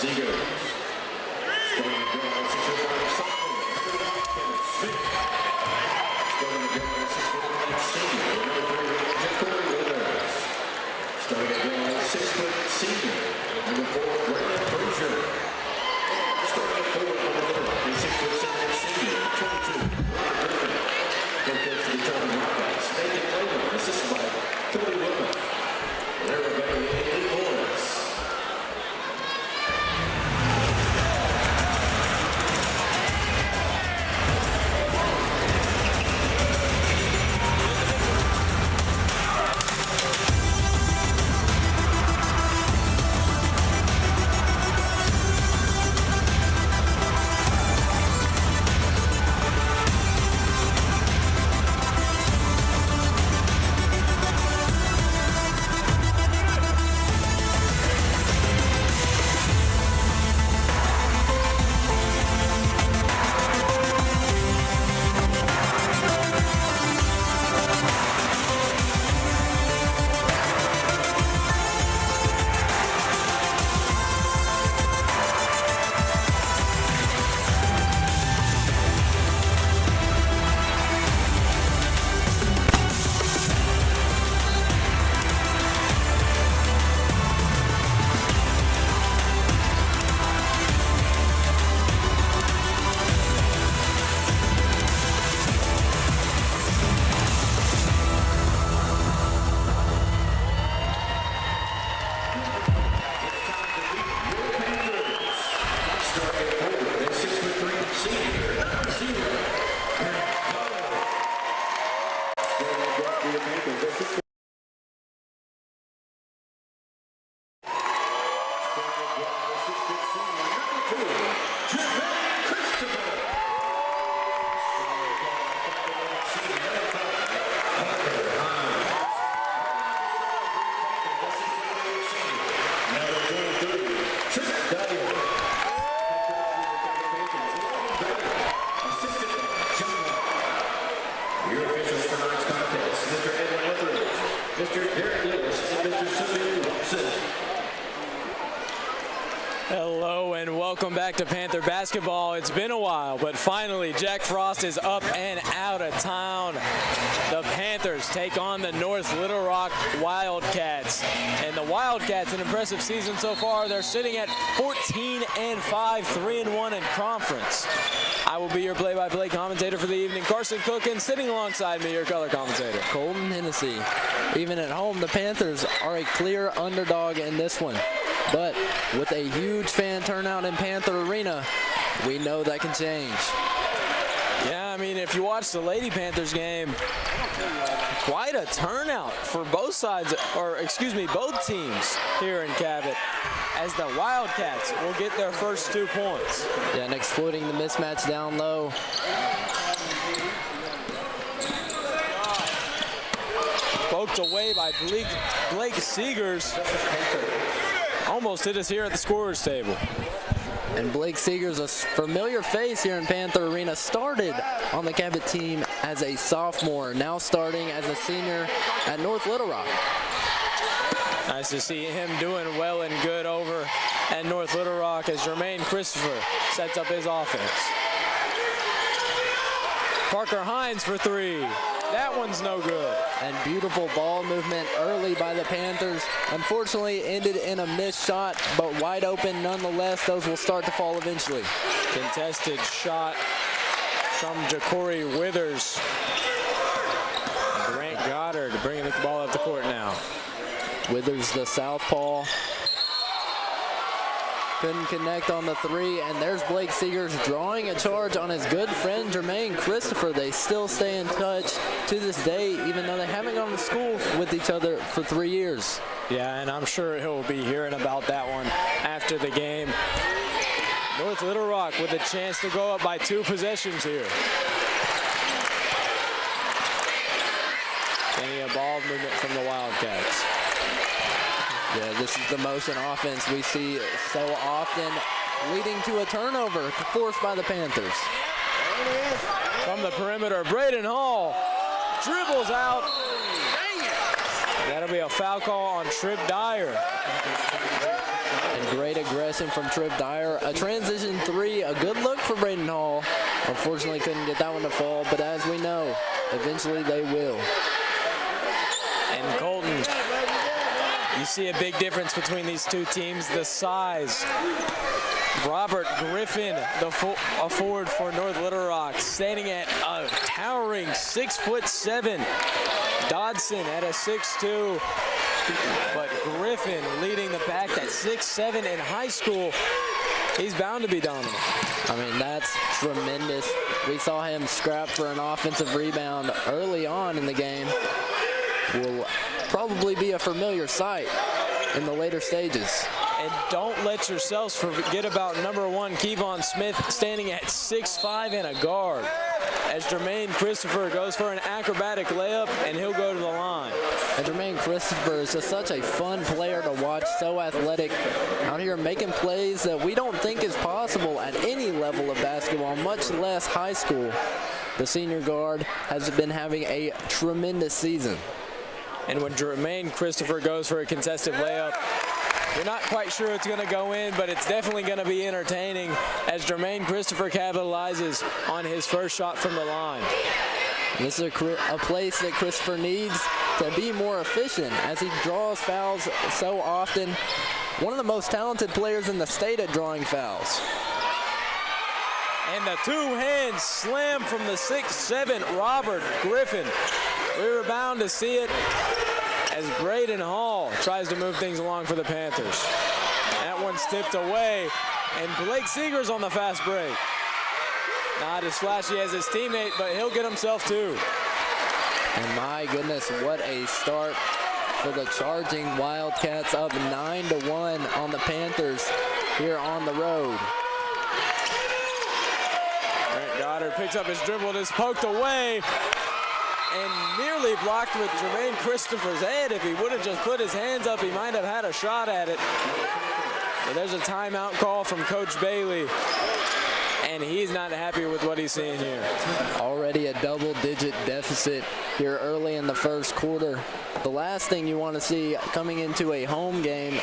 Seegers. Starting to go, 6'5" sophomore, Smith. Starting to go, 6'9" senior, Corey Withers. Starting to go, 6' senior, number 4, Brandon Frazier. Starting at 4 for the Little Rock, 6'7" senior, 22. Head coach for the Charter Rockets, Nathan Flavor, assisted by Cody Whitman. Everybody, Haley Morris. Hello and welcome back to Panther basketball. It's been a while, but finally Jack Frost is up and out of town. The Panthers take on the North Little Rock Wildcats. And the Wildcats, an impressive season so far. They're sitting at 14-5, 3-1 in conference. I will be your play-by-play commentator for the evening, Carson Cook, and sitting alongside me, your color commentator, Colton Hennessy. Even at home, the Panthers are a clear underdog in this one. But with a huge fan turnout in Panther Arena, we know that can change. Yeah, I mean, if you watch the Lady Panthers game, quite a turnout for both sides, or excuse me, both teams here in Cabot, as the Wildcats will get their first 2 points. Yeah, and exploiting the mismatch down low. Poked away by Blake Seegers. Almost hit us here at the scorer's table. And Blake Seegers, a familiar face here in Panther Arena, started on the Cabot team as a sophomore, now starting as a senior at North Little Rock. Nice to see him doing well and good over at North Little Rock as Jermaine Christopher sets up his offense. Parker Hines for 3. That one's no good. And beautiful ball movement early by the Panthers. Unfortunately, ended in a missed shot, but wide open nonetheless. Those will start to fall eventually. Contested shot from Jacory Withers. Grant Goddard bringing the ball up the court now. Withers, the southpaw. Couldn't connect on the 3, and there's Blake Seegers drawing a charge on his good friend Jermaine Christopher. They still stay in touch to this day, even though they haven't gone to school with each other for 3 years. Yeah, and I'm sure he'll be hearing about that one after the game. North Little Rock with a chance to go up by 2 possessions here. Any ball movement from the Wildcats. Yeah, this is the motion offense we see so often, leading to a turnover forced by the Panthers. From the perimeter, Braden Hall dribbles out That'll be a foul call on Trip Dyer. And great aggression from Trip Dyer. A transition three, a good look for Braden Hall. Unfortunately, couldn't get that one to fall, but as we know, eventually they will. And Colton, you see a big difference between these two teams, the size. Robert Griffin, a forward for North Little Rock, standing at a towering 6'7". Dodson at a 6'2". But Griffin leading the pack at 6'7" in high school. He's bound to be dominant. I mean, that's tremendous. We saw him scrap for an offensive rebound early on in the game. Will probably be a familiar sight in the later stages. And don't let yourselves forget about number 1, Kevon Smith, standing at 6'5" and a guard. As Jermaine Christopher goes for an acrobatic layup, and he'll go to the line. And Jermaine Christopher is just such a fun player to watch, so athletic, out here making plays that we don't think is possible at any level of basketball, much less high school. The senior guard has been having a tremendous season. And when Jermaine Christopher goes for a contested layup, you're not quite sure it's going to go in, but it's definitely going to be entertaining as Jermaine Christopher capitalizes on his first shot from the line. This is a place that Christopher needs to be more efficient as he draws fouls so often. One of the most talented players in the state at drawing fouls. And the two-hand slam from the 6'7" Robert Griffin. We were bound to see it as Braden Hall tries to move things along for the Panthers. That one's tipped away, and Blake Seeger's on the fast break. Not as flashy as his teammate, but he'll get himself two. And my goodness, what a start for the charging Wildcats, up 9-1 on the Panthers here on the road. Grant Goddard picks up his dribble and is poked away and nearly blocked with Jermaine Christopher's head. If he would have just put his hands up, he might have had a shot at it. But there's a timeout call from Coach Bailey, and he's not happy with what he's seeing here. Already a double-digit deficit here early in the first quarter. The last thing you want to see coming into a home game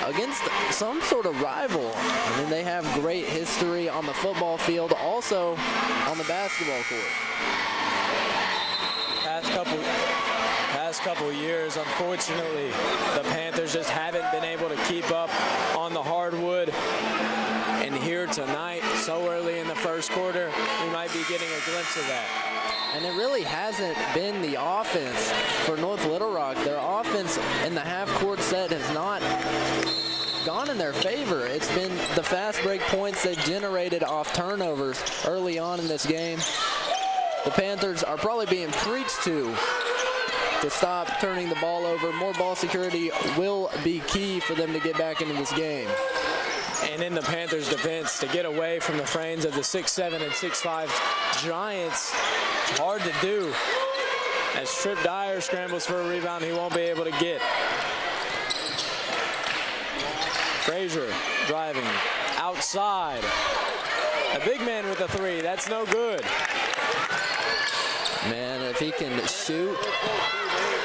against some sort of rival. I mean, they have great history on the football field, also on the basketball court. Past couple years, unfortunately, the Panthers just haven't been able to keep up on the hardwood. And here tonight, so early in the first quarter, we might be getting a glimpse of that. And it really hasn't been the offense for North Little Rock. Their offense in the half-court set has not gone in their favor. It's been the fast break points they generated off turnovers early on in this game. The Panthers are probably being preached to stop turning the ball over. More ball security will be key for them to get back into this game. And in the Panthers' defense, to get away from the frames of the 6'7" and 6'5" Giants, it's hard to do. As Trip Dyer scrambles for a rebound, he won't be able to get. Frazier driving outside. A big man with a three. That's no good. Man, if he can shoot,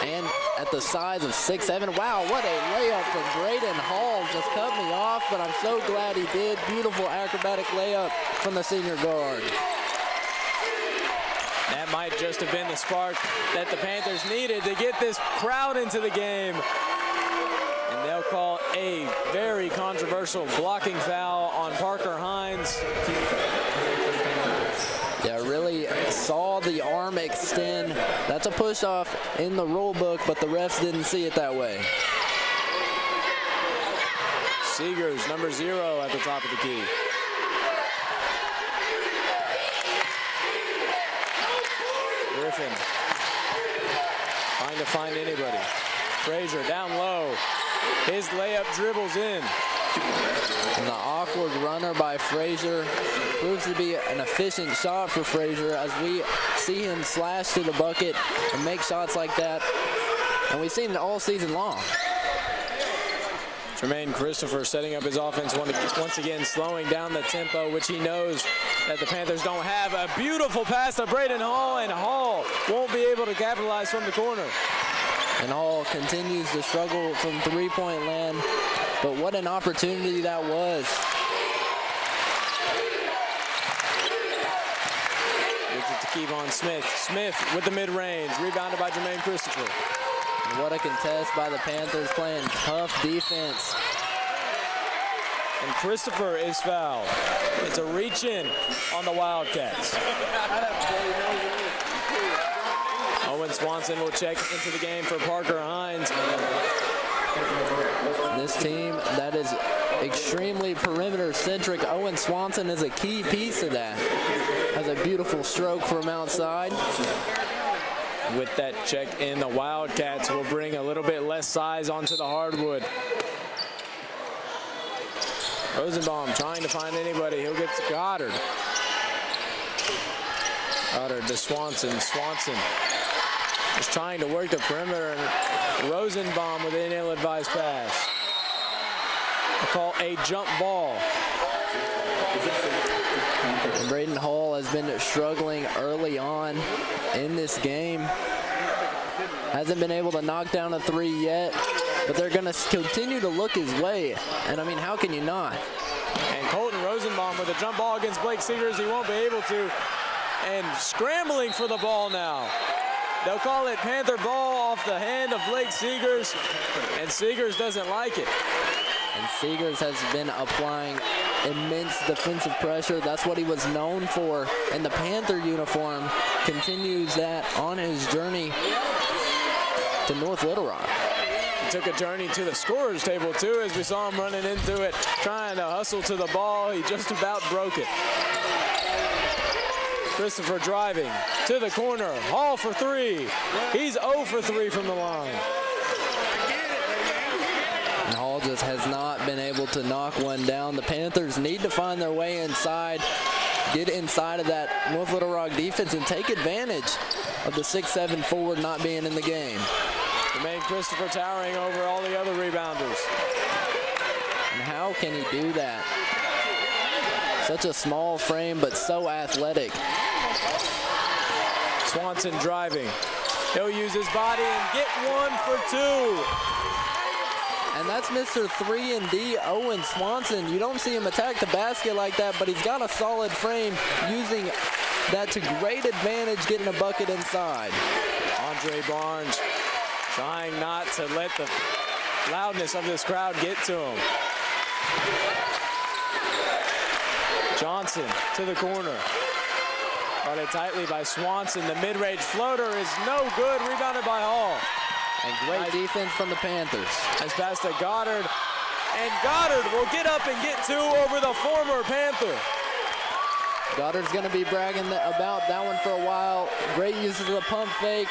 and at the size of 6'7", wow, what a layup from Braden Hall. Just cut me off, but I'm so glad he did. Beautiful acrobatic layup from the senior guard. That might just have been the spark that the Panthers needed to get this crowd into the game. And they'll call a very controversial blocking foul on Parker Hines. Yeah, really saw the arm extend. That's a push-off in the rule book, but the refs didn't see it that way. Seegers, number 0 at the top of the key. Griffin trying to find anybody. Frazier down low. His layup dribbles in. And the awkward runner by Frazier proves to be an efficient shot for Frazier as we see him slash to the bucket and make shots like that. And we've seen it all season long. Jermaine Christopher setting up his offense once again, slowing down the tempo, which he knows that the Panthers don't have. A beautiful pass to Braden Hall, and Hall won't be able to capitalize from the corner. And Hall continues to struggle from three-point land, but what an opportunity that was. Gives it to Kevon Smith. Smith with the mid-range, rebounded by Jermaine Christopher. And what a contest by the Panthers, playing tough defense. And Christopher is fouled. It's a reach-in on the Wildcats. Owen Swanson will check into the game for Parker Hines. This team that is extremely perimeter-centric, Owen Swanson is a key piece of that. Has a beautiful stroke from outside. With that check in, the Wildcats will bring a little bit less size onto the hardwood. Rosenbaum trying to find anybody. He'll get to Goddard. Goddard to Swanson. Swanson is trying to work the perimeter, and Rosenbaum with an ill-advised pass. They call a jump ball. And Braden Hall has been struggling early on in this game. Hasn't been able to knock down a three yet, but they're going to continue to look his way. And I mean, how can you not? And Colton Rosenbaum with a jump ball against Blake Seegers. He won't be able to. And scrambling for the ball now. They'll call it Panther ball off the hand of Blake Seegers, and Seegers doesn't like it. And Seegers has been applying immense defensive pressure. That's what he was known for in the Panther uniform. Continues that on his journey to North Little Rock. He took a journey to the scorer's table too, as we saw him running into it, trying to hustle to the ball. He just about broke it. Christopher driving to the corner. Hall for three. He's 0 for 3 from the line. And Hall just has not been able to knock one down. The Panthers need to find their way inside, get inside of that North Little Rock defense and take advantage of the 6'7" forward not being in the game. Jermaine Christopher towering over all the other rebounders. And how can he do that? Such a small frame, but so athletic. Swanson driving. He'll use his body and get 1 for 2. And that's Mr. 3-and-D, Owen Swanson. You don't see him attack the basket like that, but he's got a solid frame, using that to great advantage, getting a bucket inside. Andre Barnes trying not to let the loudness of this crowd get to him. Johnson to the corner. Guarded tightly by Swanson. The mid-range floater is no good. Rebounded by Hall. And great defense from the Panthers. Nice pass to Goddard. And Goddard will get up and get 2 over the former Panther. Goddard's going to be bragging about that one for a while. Great use of the pump fake.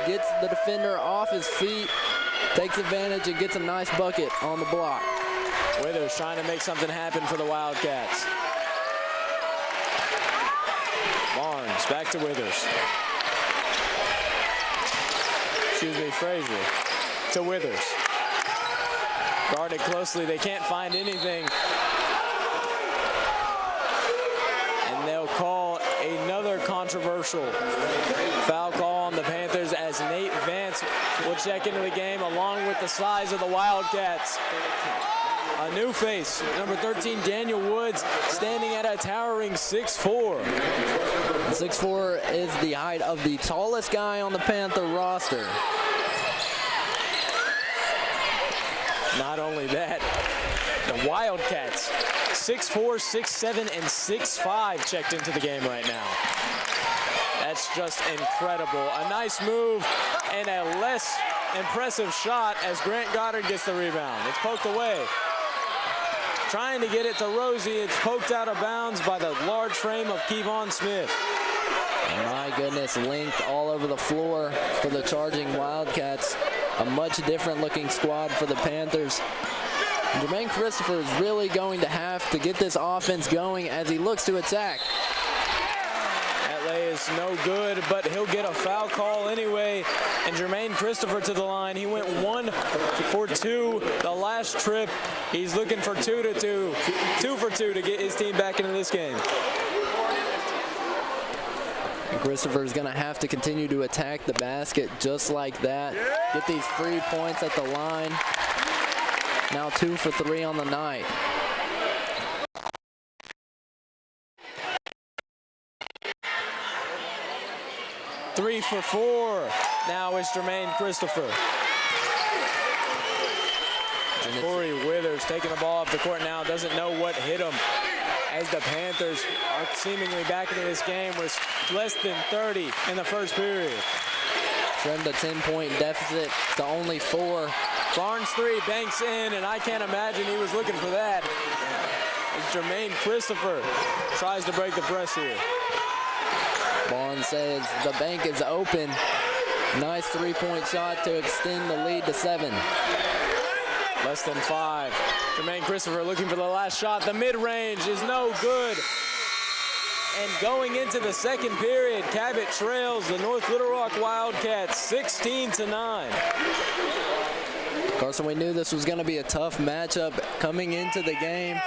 Gets the defender off his feet. Takes advantage and gets a nice bucket on the block. Withers trying to make something happen for the Wildcats. Barnes back to Withers. Excuse me, Frazier to Withers. Guarded closely, they can't find anything. And they'll call another controversial foul call on the Panthers as Nate Vance will check into the game along with the size of the Wildcats. A new face, number 13, Daniel Woods, standing at a towering 6'4". 6'4" is the height of the tallest guy on the Panther roster. Not only that, the Wildcats, 6'4", 6'7", and 6'5" checked into the game right now. That's just incredible. A nice move and a less impressive shot as Grant Goddard gets the rebound. It's poked away. Trying to get it to Rosie. It's poked out of bounds by the large frame of Kevon Smith. My goodness, length all over the floor for the charging Wildcats. A much different looking squad for the Panthers. Jermaine Christopher is really going to have to get this offense going as he looks to attack. That lay is no good, but he'll get a foul call anyway. And Jermaine Christopher to the line. He went 1 for 2 the last trip. He's looking for 2 for 2 to get his team back into this game. And Christopher is going to have to continue to attack the basket just like that. Get these free points at the line. Now 2 for 3 on the night. Three for 4. Now is Jermaine Christopher. Corey Withers taking the ball up the court now, doesn't know what hit him, as the Panthers are seemingly back into this game with less than 30 in the first period. Trimmed a 10-point deficit to only 4. Barnes 3 banks in, and I can't imagine he was looking for that. As Jermaine Christopher tries to break the press here. Barnes says the bank is open. Nice 3-point shot to extend the lead to 7. Less than 5. Jermaine Christopher looking for the last shot. The mid-range is no good. And going into the second period, Cabot trails the North Little Rock Wildcats 16-9. Carson, we knew this was going to be a tough matchup coming into the game,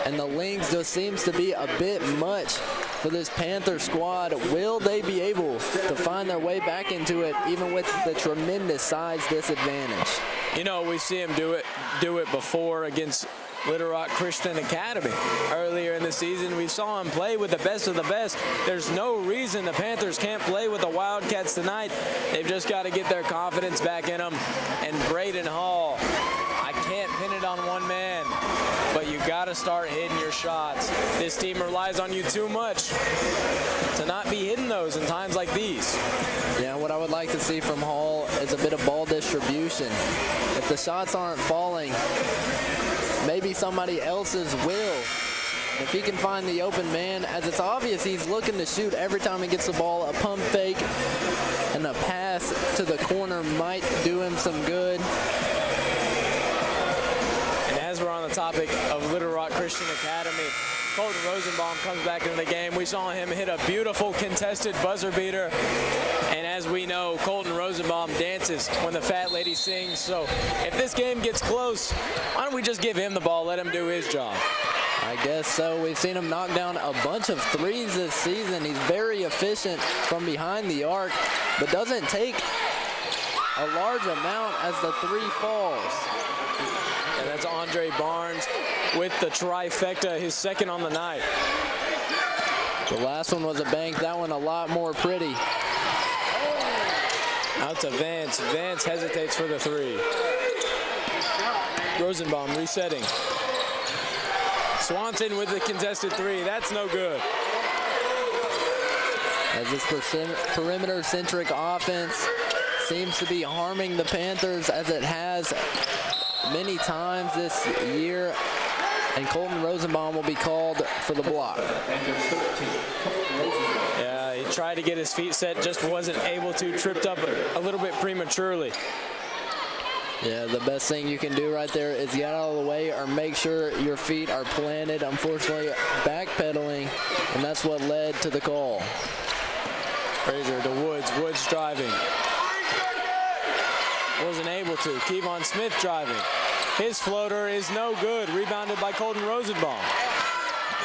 and the length just seems to be a bit much for this Panther squad. Will they be able to find their way back into it, even with the tremendous size disadvantage? You know, we see him do it before against Little Rock Christian Academy. Earlier in the season, we saw him play with the best of the best. There's no reason the Panthers can't play with the Wildcats tonight. They've just got to get their confidence back in them. And Braden Hall, I can't pin it on one man, but you got to start hitting your shots. This team relies on you too much to not be hitting those in times like these. Yeah, what I would like to see from Hall is a bit of ball distribution. If the shots aren't falling, maybe somebody else's will. If he can find the open man, as it's obvious he's looking to shoot every time he gets the ball, a pump fake and a pass to the corner might do him some good. And as we're on the topic of Little Rock Christian Academy, Colton Rosenbaum comes back into the game. We saw him hit a beautiful contested buzzer beater. And as we know, Colton Rosenbaum dances when the fat lady sings. So if this game gets close, why don't we just give him the ball, let him do his job? I guess so. We've seen him knock down a bunch of threes this season. He's very efficient from behind the arc, but doesn't take a large amount as the 3 falls. And that's Andre Barnes with the trifecta, his second on the night. The last one was a bank. That one a lot more pretty. Out to Vance. Vance hesitates for the 3. Rosenbaum resetting. Swanson with the contested 3. That's no good. As this perimeter-centric offense seems to be harming the Panthers, as it has many times this year, and Colton Rosenbaum will be called for the block. Yeah, he tried to get his feet set, just wasn't able to, tripped up a little bit prematurely. Yeah, the best thing you can do right there is get out of the way or make sure your feet are planted. Unfortunately, backpedaling, and that's what led to the call. Frazier to Woods. Woods driving. Wasn't able to. Kevon Smith driving. His floater is no good. Rebounded by Colton Rosenbaum.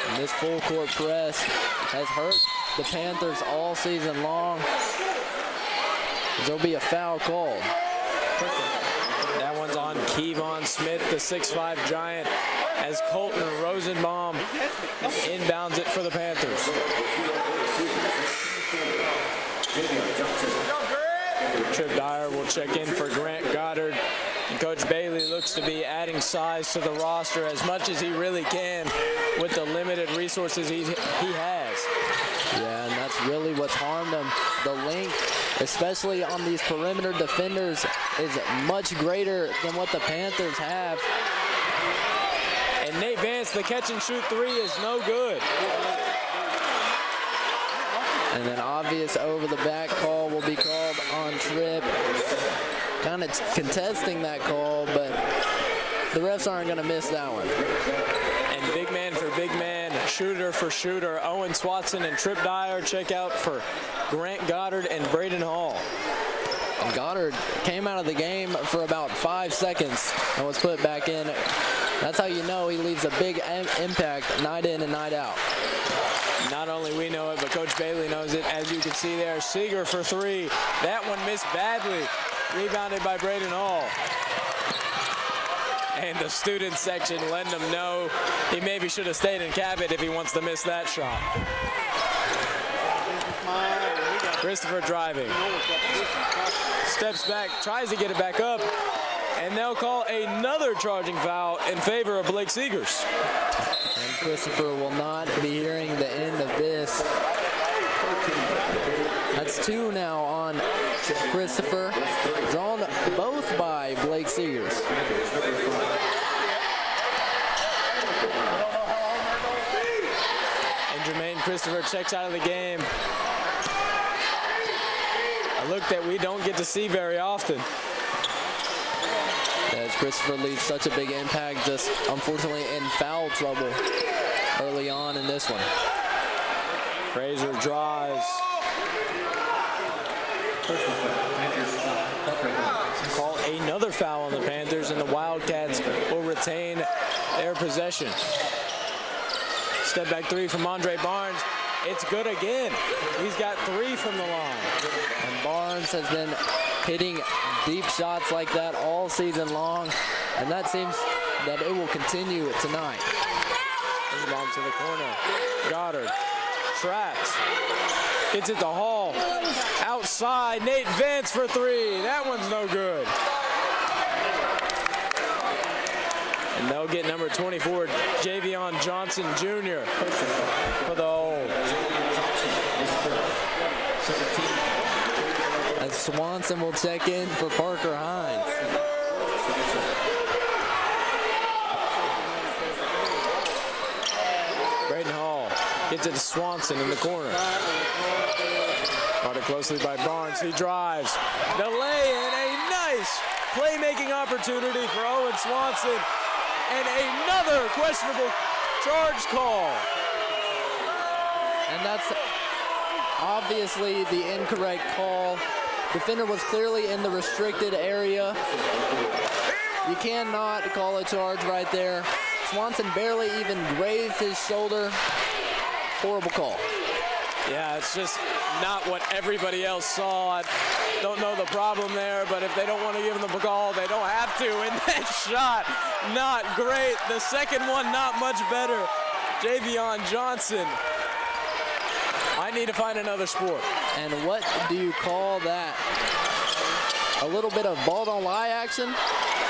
And this full court press has hurt the Panthers all season long. There'll be a foul called. That one's on Kevon Smith, the 6'5" giant, as Colton Rosenbaum inbounds it for the Panthers. Trip Dyer will check in for Grant Goddard. And Coach Bailey looks to be adding size to the roster as much as he really can with the limited resources he has. Yeah, and that's really what's harmed him. The length, especially on these perimeter defenders, is much greater than what the Panthers have. And Nate Vance, the catch and shoot 3 is no good. And then obvious over the back call will be called on Tripp. Kind of contesting that call, but the refs aren't going to miss that one. And big man for big man, shooter for shooter, Owen Swatson and Trip Dyer check out for Grant Goddard and Braden Hall. And Goddard came out of the game for about 5 seconds and was put back in That's how you know he leaves a big impact night in and night out. Not only we know it, but Coach Bailey knows it. As you can see there, Seeger for three. That one missed badly. Rebounded by Braden Hall. And the student section letting him know he maybe should have stayed in Cabot if he wants to miss that shot. Christopher driving. Steps back, tries to get it back up. And they'll call another charging foul in favor of Blake Seegers. And Christopher will not be hearing the end of this. That's two now on Christopher, drawn both by Blake Seegers. And Jermaine Christopher checks out of the game. A look that we don't get to see very often. As Christopher leaves such a big impact, just unfortunately in foul trouble early on in this one. Frazier drives. Call another foul on the Panthers, and the Wildcats will retain their possession. Step back three from Andre Barnes. It's good again. He's got three from the line. And Barnes has been hitting deep shots like that all season long, and that seems that it will continue tonight. Inbound to the corner. Goddard trapped. Gets it to Hall. Outside, Nate Vance for three. That one's no good. And they'll get number 24, Javion Johnson Jr. for the hold. And Swanson will check in for Parker Hines. Braden Hall gets it to Swanson in the corner. Guarded closely by Barnes. He drives. The lay-in, a nice playmaking opportunity for Owen Swanson. And another questionable charge call. And that's obviously the incorrect call. Defender was clearly in the restricted area. You cannot call a charge right there. Swanson barely even grazed his shoulder. Horrible call. Yeah, it's just not what everybody else saw. I don't know the problem there, but if they don't want to give them the call, they don't have to. And that shot, not great. The second one, not much better. Javion Johnson. I need to find another sport. And what do you call that? A little bit of ball don't lie action?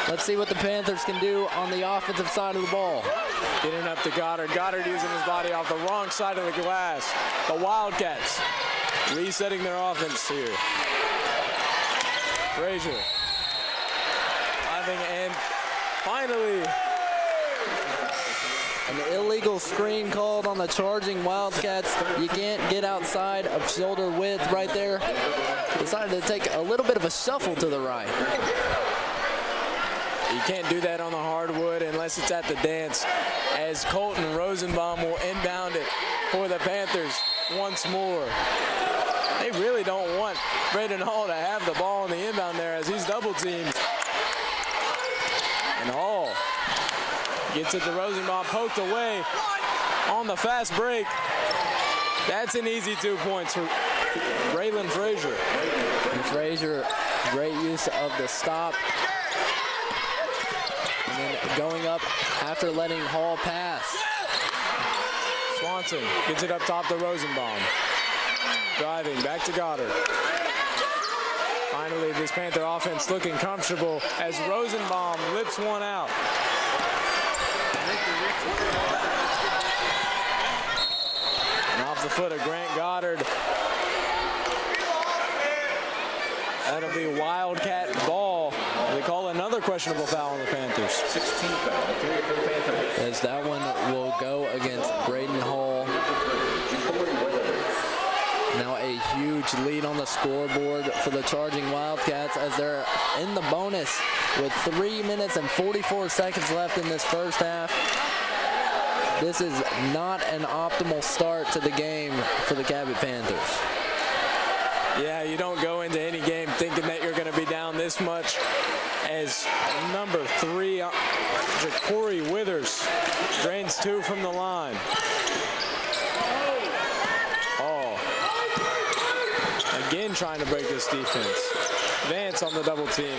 Let's see what the Panthers can do on the offensive side of the ball. Getting up to Goddard. Goddard using his body off the wrong side of the glass. The Wildcats resetting their offense here. Frazier. Driving, and finally an illegal screen called on the charging Wildcats. You can't get outside of shoulder width right there. Decided to take a little bit of a shuffle to the right. You can't do that on the hardwood unless it's at the dance, as Colton Rosenbaum will inbound it for the Panthers once more. They really don't want Braden Hall to have the ball on the inbound there, as he's double teamed. And Hall gets it to Rosenbaum, poked away on the fast break. That's an easy 2 points for Braylon Frazier. And Frazier, great use of the stop. And then going up after letting Hall pass. Swanson gets it up top to Rosenbaum. Driving back to Goddard. Finally, this Panther offense looking comfortable as Rosenbaum lips one out. And off the foot of Grant Goddard. That'll be Wildcat ball. They call another questionable foul on the Panthers. 16 foul, 3 for the Panthers. As that one will go against Braden Hall. Now a huge lead on the scoreboard for the charging Wildcats as they're in the bonus with 3 minutes and 44 seconds left in this first half. This is not an optimal start to the game for the Cabot Panthers. Yeah, you don't go into any game thinking that you're going to be down this much, as number 3, Ja'Cory Withers, drains 2 from the line. Oh, again trying to break this defense. Vance on the double team.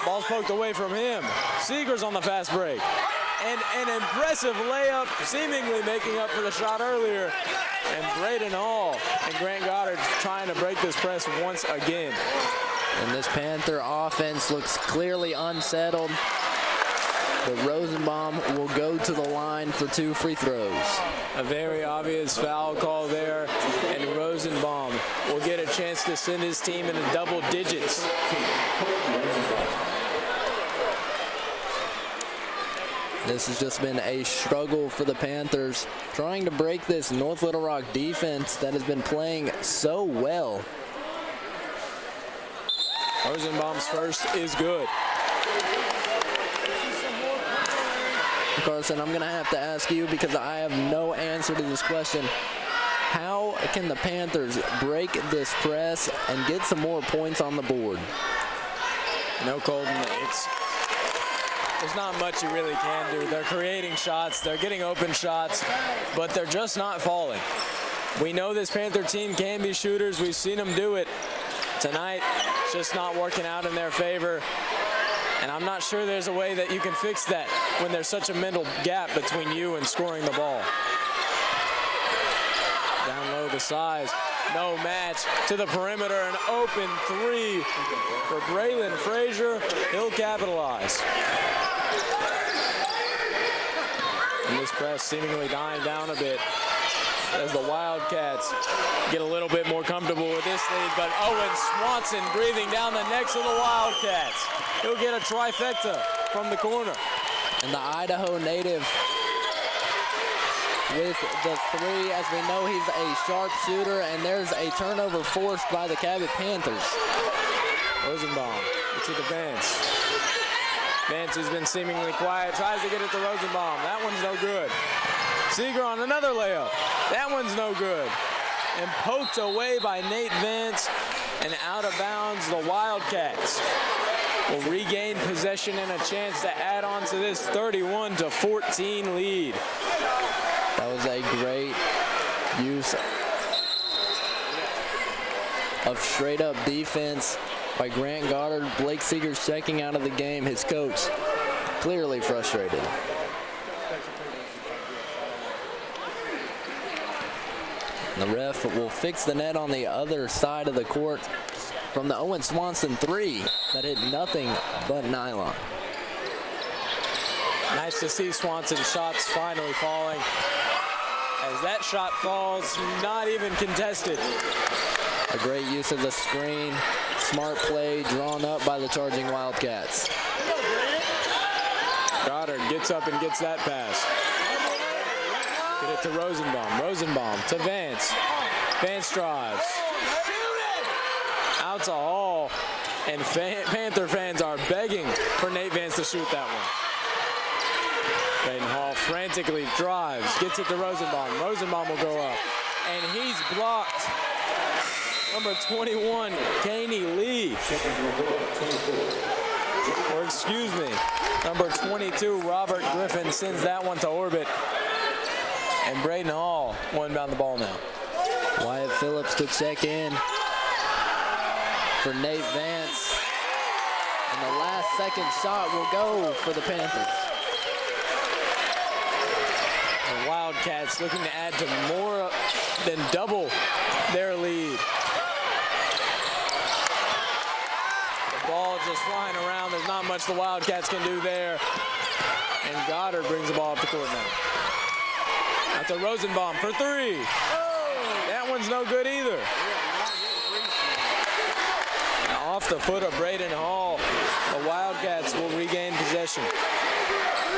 Ball's poked away from him. Seeger's on the fast break. And an impressive layup, seemingly making up for the shot earlier. And Braden Hall and Grant Goddard trying to break this press once again. And this Panther offense looks clearly unsettled. But Rosenbaum will go to the line for 2 free throws. A very obvious foul call there, and Rosenbaum will get a chance to send his team into double digits. This has just been a struggle for the Panthers, trying to break this North Little Rock defense that has been playing so well. Rosenbaum's first is good. Carson, I'm going to have to ask you, because I have no answer to this question. How can the Panthers break this press and get some more points on the board? No, Colton, there's not much you really can do. They're creating shots, they're getting open shots, but they're just not falling. We know this Panther team can be shooters. We've seen them do it. Tonight, it's just not working out in their favor. And I'm not sure there's a way that you can fix that when there's such a mental gap between you and scoring the ball. Down low the size, no match to the perimeter, an open 3 for Braylon Frazier. He'll capitalize. And this press seemingly dying down a bit as the Wildcats get a little bit more comfortable with this lead, but Owen Swanson breathing down the necks of the Wildcats. He'll get a trifecta from the corner. And the Idaho native with the 3, as we know he's a sharp shooter, and there's a turnover forced by the Cabot Panthers. Rosenbaum to the Vance. Vance has been seemingly quiet, tries to get it to Rosenbaum. That one's no good. Seeger on another layup. That one's no good. And poked away by Nate Vance, and out of bounds. The Wildcats will regain possession and a chance to add on to this 31-14 lead. That was a great use of straight-up defense by Grant Goddard. Blake Seeger's checking out of the game. His coach clearly frustrated. The ref will fix the net on the other side of the court from the Owen Swanson 3 that hit nothing but nylon. Nice to see Swanson's shots finally falling. As that shot falls, not even contested. A great use of the screen. Smart play drawn up by the charging Wildcats. Goddard gets up and gets that pass. Get it to Rosenbaum. Rosenbaum to Vance. Vance drives. Out to Hall. And Panther fans are begging for Nate Vance to shoot that one. Braden Hall frantically drives. Gets it to Rosenbaum. Rosenbaum will go up. And he's blocked. Number 21, Kaney Lee. Or excuse me, number 22, Robert Griffin sends that one to orbit. And Braden Hall will inbound the ball now. Wyatt Phillips to check in for Nate Vance. And the last second shot will go for the Panthers. The Wildcats looking to add to more than double their lead. The ball just flying around. There's not much the Wildcats can do there. And Goddard brings the ball up the court now. Out to Rosenbaum for 3. That one's no good either. Now off the foot of Braden Hall, the Wildcats will regain possession.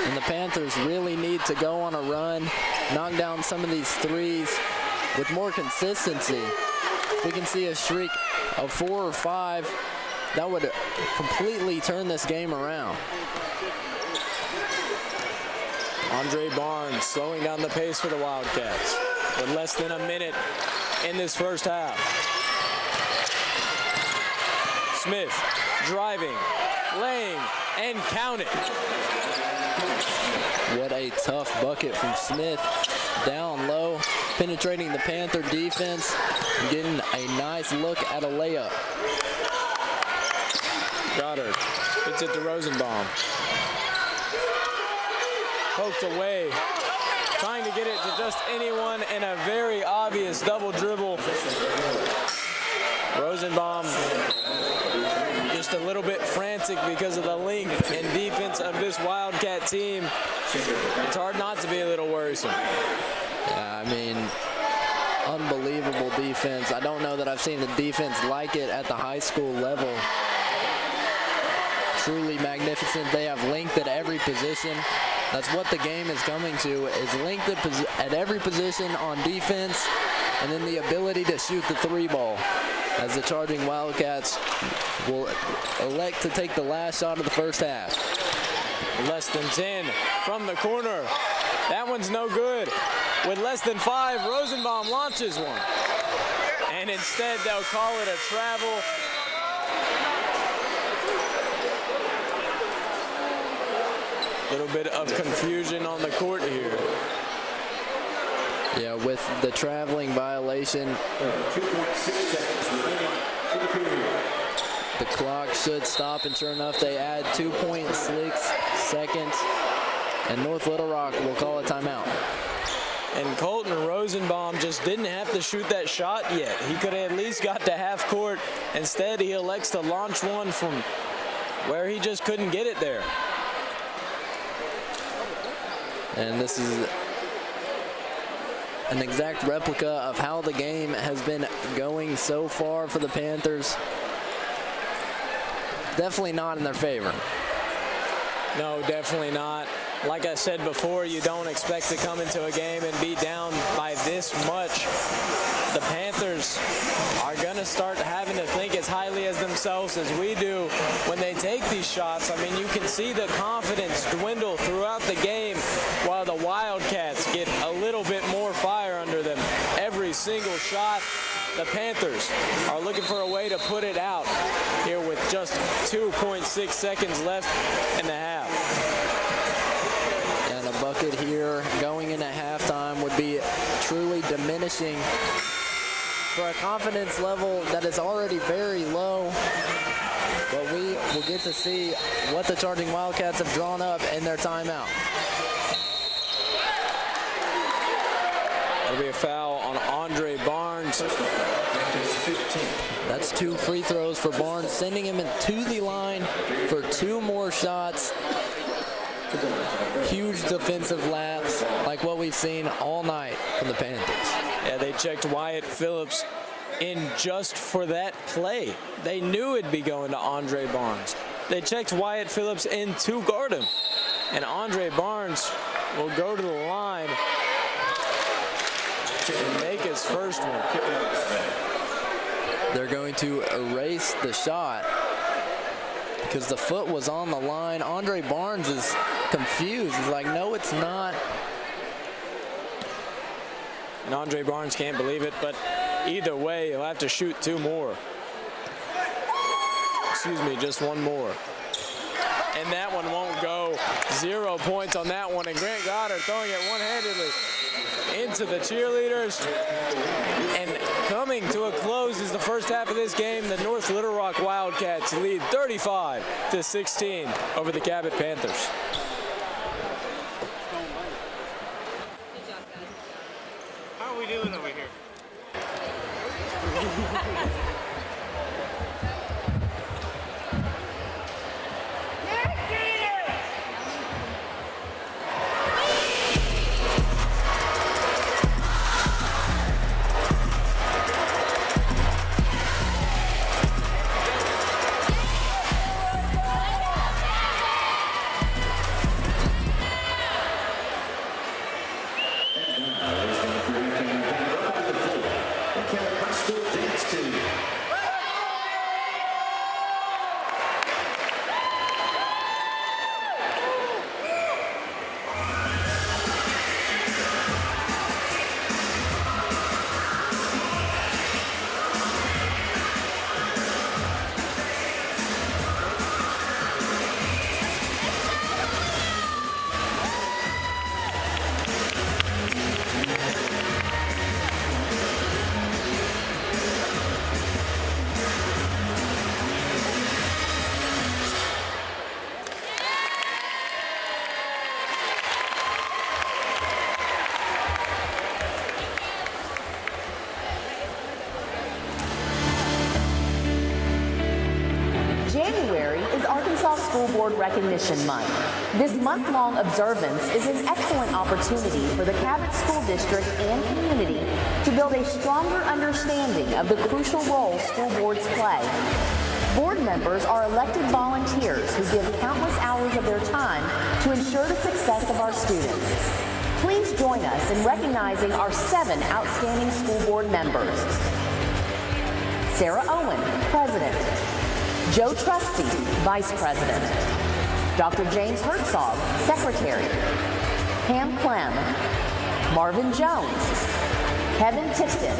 And the Panthers really need to go on a run, knock down some of these threes with more consistency. If we can see a streak of 4 or 5, that would completely turn this game around. Andre Barnes slowing down the pace for the Wildcats with less than a minute in this first half. Smith driving, laying, and counting. What a tough bucket from Smith. Down low, penetrating the Panther defense, getting a nice look at a layup. Goddard hits it to Rosenbaum. Poked away, trying to get it to just anyone in a very obvious double dribble. Rosenbaum just a little bit frantic because of the length and defense of this Wildcat team. It's hard not to be a little worrisome. Yeah, I mean, unbelievable defense. I don't know that I've seen a defense like it at the high school level. Truly magnificent. They have length at every position. That's what the game is coming to, is length at every position on defense, and then the ability to shoot the three ball, as the charging Wildcats will elect to take the last shot of the first half. Less than 10 from the corner. That one's no good. With less than 5, Rosenbaum launches one. And instead they'll call it a travel. A little bit of confusion on the court here. Yeah, with the traveling violation, 2.6 seconds remaining for the period. the clock should stop, and sure enough, they add 2.6 seconds, and North Little Rock will call a timeout. And Colton Rosenbaum just didn't have to shoot that shot yet. He could have at least got to half court. Instead, he elects to launch one from where he just couldn't get it there. And this is an exact replica of how the game has been going so far for the Panthers. Definitely not in their favor. No, definitely not. Like I said before, you don't expect to come into a game and be down by this much. The Panthers are going to start having to think as highly as themselves as we do when they take these shots. I mean, you can see the confidence dwindle throughout the game while the Wildcats get a little bit more fire under them. Every single shot, the Panthers are looking for a way to put it out here with just 2.6 seconds left in the half. And a bucket here going into halftime would be truly diminishing for a confidence level that is already very low. But we will get to see what the charging Wildcats have drawn up in their timeout. That'll be a foul on Andre Barnes. That's 2 free throws for Barnes, sending him to the line for 2 more shots. Huge defensive lapse, like what we've seen all night from the Panthers. Yeah, they checked Wyatt Phillips in just for that play. They knew it'd be going to Andre Barnes. They checked Wyatt Phillips in to guard him. And Andre Barnes will go to the line and make his first one. They're going to erase the shot because the foot was on the line. Andre Barnes is confused. He's like, no, it's not. And Andre Barnes can't believe it, but either way, he'll have to shoot 2 more. Excuse me, just 1 more. And that one won't go. 0 points on that one. And Grant Goddard throwing it one-handedly into the cheerleaders. And coming to a close is the first half of this game. The North Little Rock Wildcats lead 35-16 over the Cabot Panthers. How are we doing over here? School Board Recognition Month. This month-long observance is an excellent opportunity for the Cabot School District and community to build a stronger understanding of the crucial role school boards play. Board members are elected volunteers who give countless hours of their time to ensure the success of our students. Please join us in recognizing our 7 outstanding school board members. Sarah Owen, President. Joe Trusty, Vice President. Dr. James Herzog, Secretary. Pam Clem. Marvin Jones. Kevin Tipton,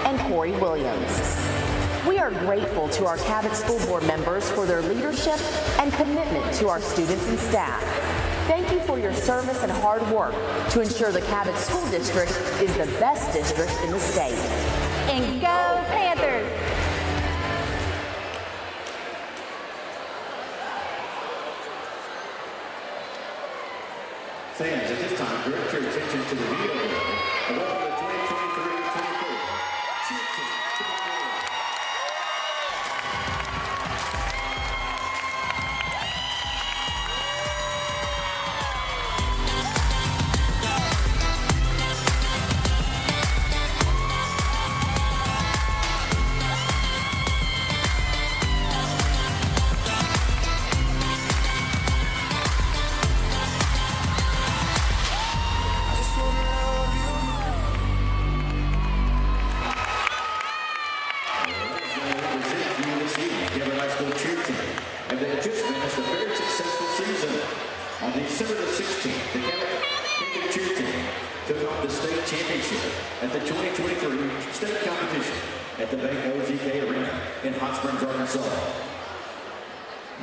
and Corey Williams. We are grateful to our Cabot School Board members for their leadership and commitment to our students and staff. Thank you for your service and hard work to ensure the Cabot School District is the best district in the state. And go Panthers! Fans, at this time, direct your attention to the video of all the 2023-24 cheer team. And they had just finished a very successful season. On December the 16th, the Cabot Panther cheer team took on the state championship at the 2023 state competition at the Bank OZK Arena in Hot Springs, Arkansas.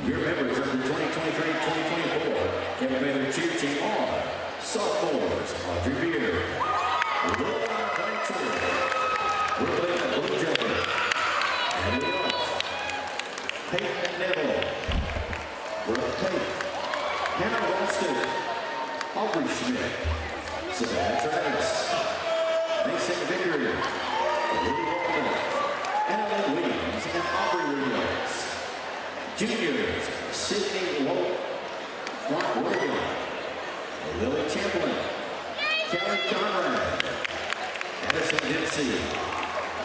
Your members of the 2023-2024 Cabot Panther cheer team are sophomores Audrey Beard, Will Blanchard, Brooklyn Blue Jumper, Abby Off, Peyton Neville, Brooke Tate, Hannah Ralston, Aubrey Schmidt, Savannah Travis, Mason Vickery, Lee Walden, Annalyn Williams, and Aubrey Williams. Juniors, Sydney Lowe, Mark William, Lily Champlin, Kelly Conrad, Addison Dempsey,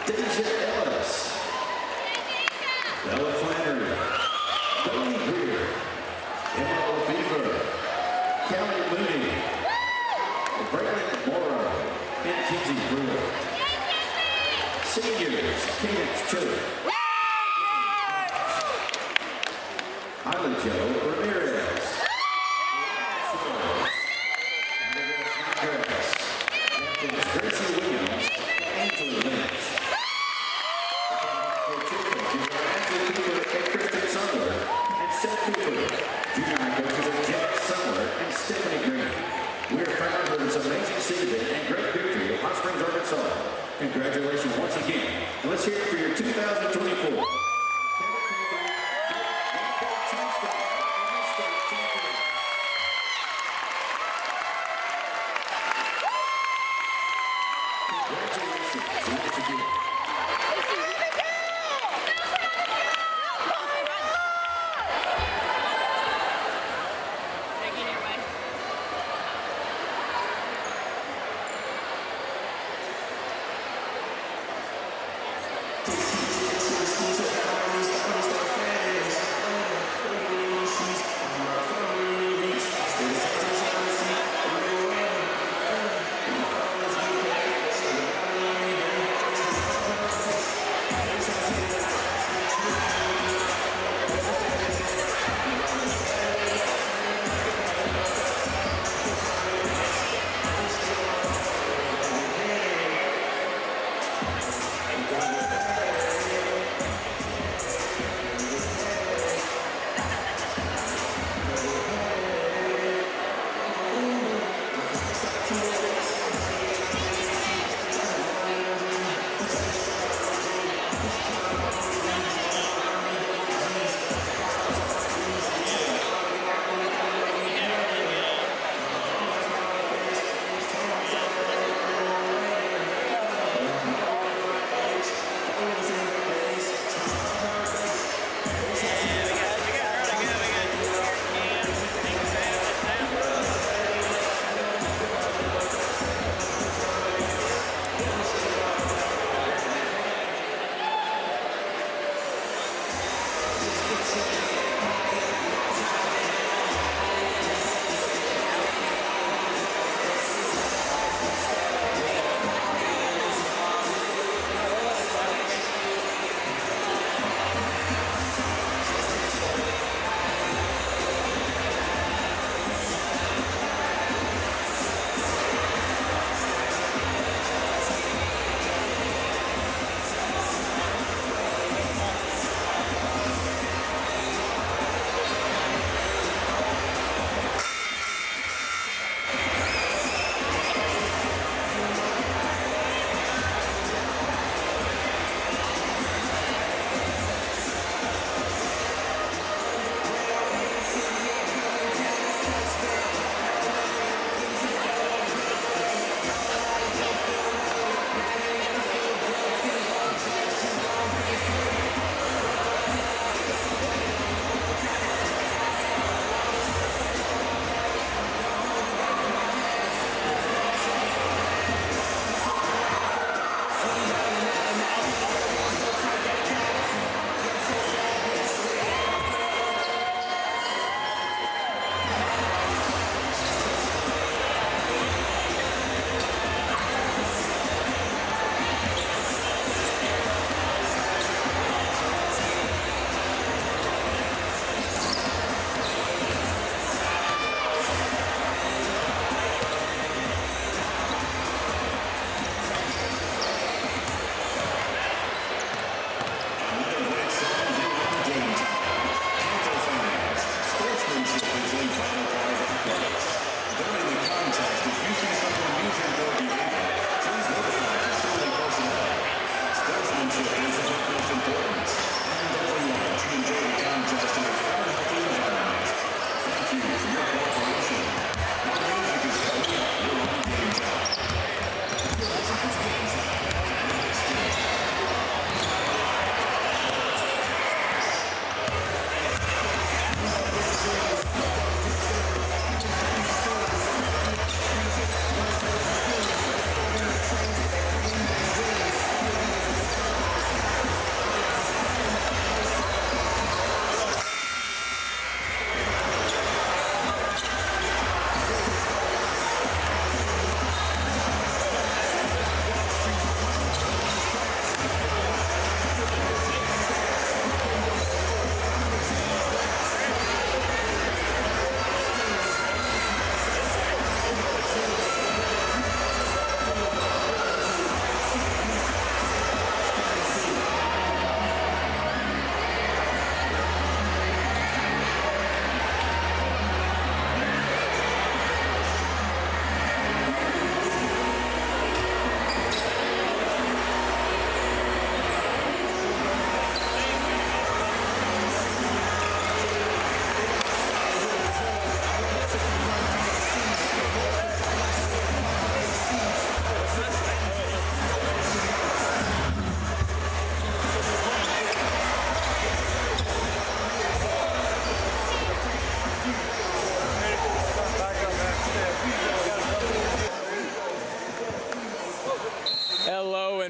Deja Ellis, Bella Flannery, Tony Greer, Emma O'Beaver, Kelly Mooney, Brandon Morrow, and Kinsey Brewer. Seniors, Cadence Choate, Isla Joe Ramirez, Captains Gracie Williams, and Angela Lynch. Kristen Sumler and Seth Cooper. Junior high coaches are Janet Sumler and Stephanie Green. We are proud of this amazing season and great victory of Hot Springs, Arkansas. Congratulations once again. And let's hear it for your 2024.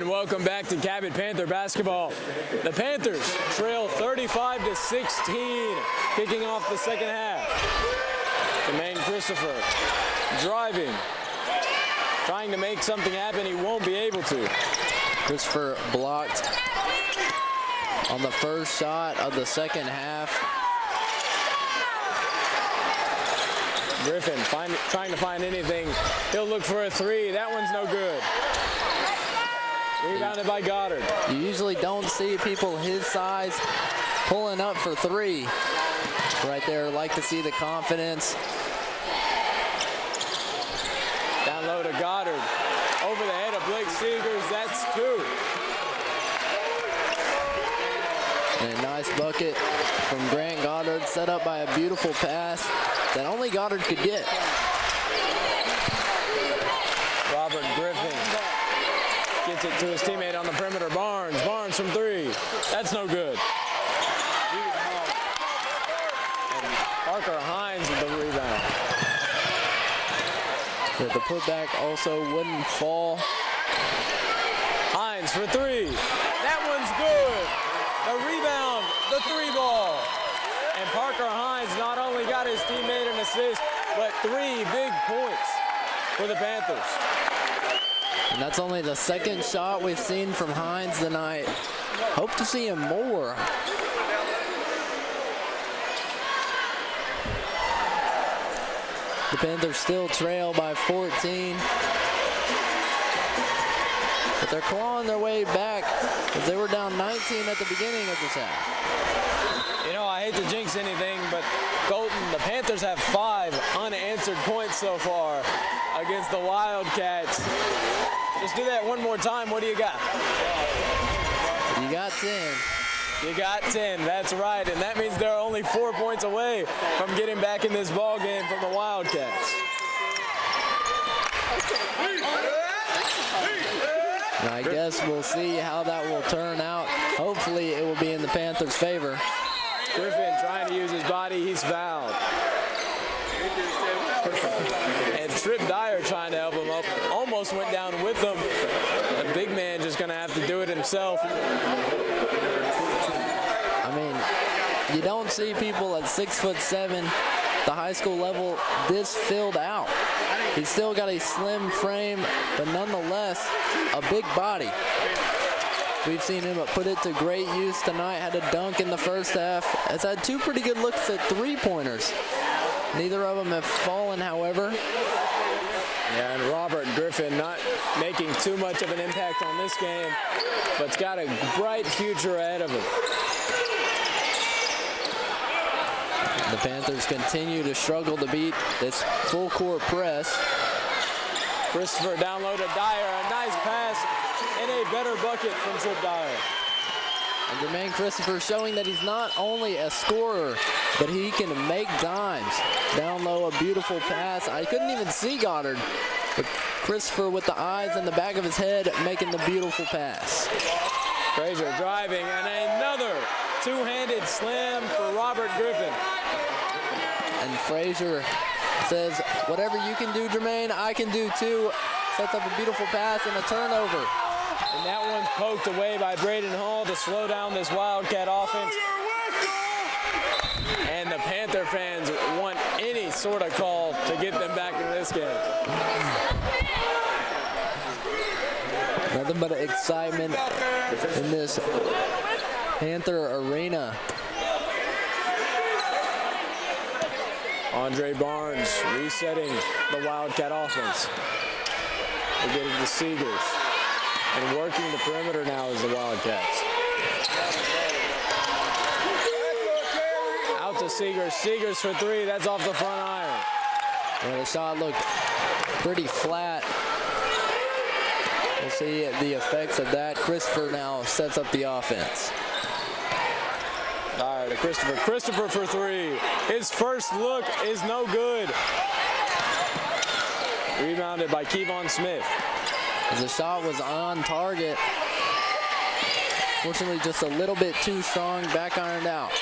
And welcome back to Cabot Panther basketball. The Panthers trail 35-16, kicking off the second half. Jermaine Christopher driving, trying to make something happen. He won't be able to. Christopher blocked on the first shot of the second half. Griffin trying to find anything. He'll look for a three. That one's no good. Rebounded by Goddard. You usually don't see people his size pulling up for three. Right there, like to see the confidence. Down low to Goddard. Over the head of Blake Seegers. That's two. And a nice bucket from Grant Goddard, set up by a beautiful pass that only Goddard could get. Robert Griffin gets it to his teammate on the perimeter, Barnes. Barnes from three. That's no good. And Parker Hines with the rebound. But the putback also wouldn't fall. Hines for three. That one's good. The rebound, the three ball. And Parker Hines not only got his teammate an assist, but 3 big points for the Panthers. And that's only the second shot we've seen from Hines tonight. Hope to see him more. The Panthers still trail by 14. But they're clawing their way back as they were down 19 at the beginning of this half. You know, I hate to jinx anything, but Colton, the Panthers have 5 unanswered points so far against the Wildcats. Just do that one more time. What do you got? You got 10. You got 10. That's right. And that means they're only 4 points away from getting back in this ball game from the Wildcats. And I guess we'll see how that will turn out. Hopefully it will be in the Panthers' favor. Griffin trying to use his body. He's fouled. And Trip Dyer trying to help him up. Almost went down with him. The big man just going to have to do it himself. I mean, you don't see people at 6'7", the high school level, this filled out. He's still got a slim frame, but nonetheless, a big body. We've seen him put it to great use tonight. Had a dunk in the first half. Has had 2 pretty good looks at three-pointers. Neither of them have fallen, however. Yeah, and Robert Griffin not making too much of an impact on this game, but's got a bright future ahead of him. The Panthers continue to struggle to beat this full-court press. Christopher down low to Dyer. A nice pass and a better bucket from Trip Dyer. And Jermaine Christopher showing that he's not only a scorer, but he can make dimes. Down low, a beautiful pass. I couldn't even see Goddard, but Christopher with the eyes in the back of his head making the beautiful pass. Frazier driving, and another two-handed slam for Robert Griffin. And Frazier says, whatever you can do, Jermaine, I can do too. Sets up a beautiful pass and a turnover. And that one's poked away by Braden Hall to slow down this Wildcat offense. And the Panther fans want any sort of call to get them back in this game. Nothing but excitement in this Panther arena. Andre Barnes resetting the Wildcat offense. They get it to Seegers. And working the perimeter now is the Wildcats. Out to Seegers. Seegers for three. That's off the front iron. And the shot looked pretty flat. We'll see the effects of that. Christopher now sets up the offense. Dyer to Christopher. Christopher for three. His first look is no good. Rebounded by Kevon Smith. The shot was on target. Fortunately, just a little bit too strong. Back ironed out.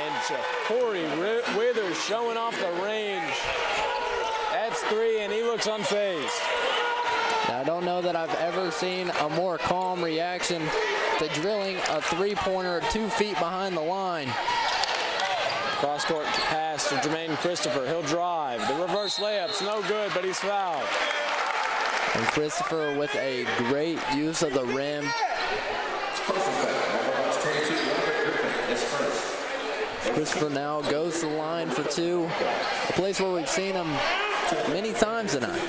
And Corey Withers showing off the range. That's three, and he looks unfazed. Now, I don't know that I've ever seen a more calm reaction to drilling a three-pointer 2 feet behind the line. Cross-court pass to Jermaine Christopher. He'll drive. The reverse layup's no good, but he's fouled. And Christopher with a great use of the rim. Christopher now goes to the line for 2, a place where we've seen him many times tonight.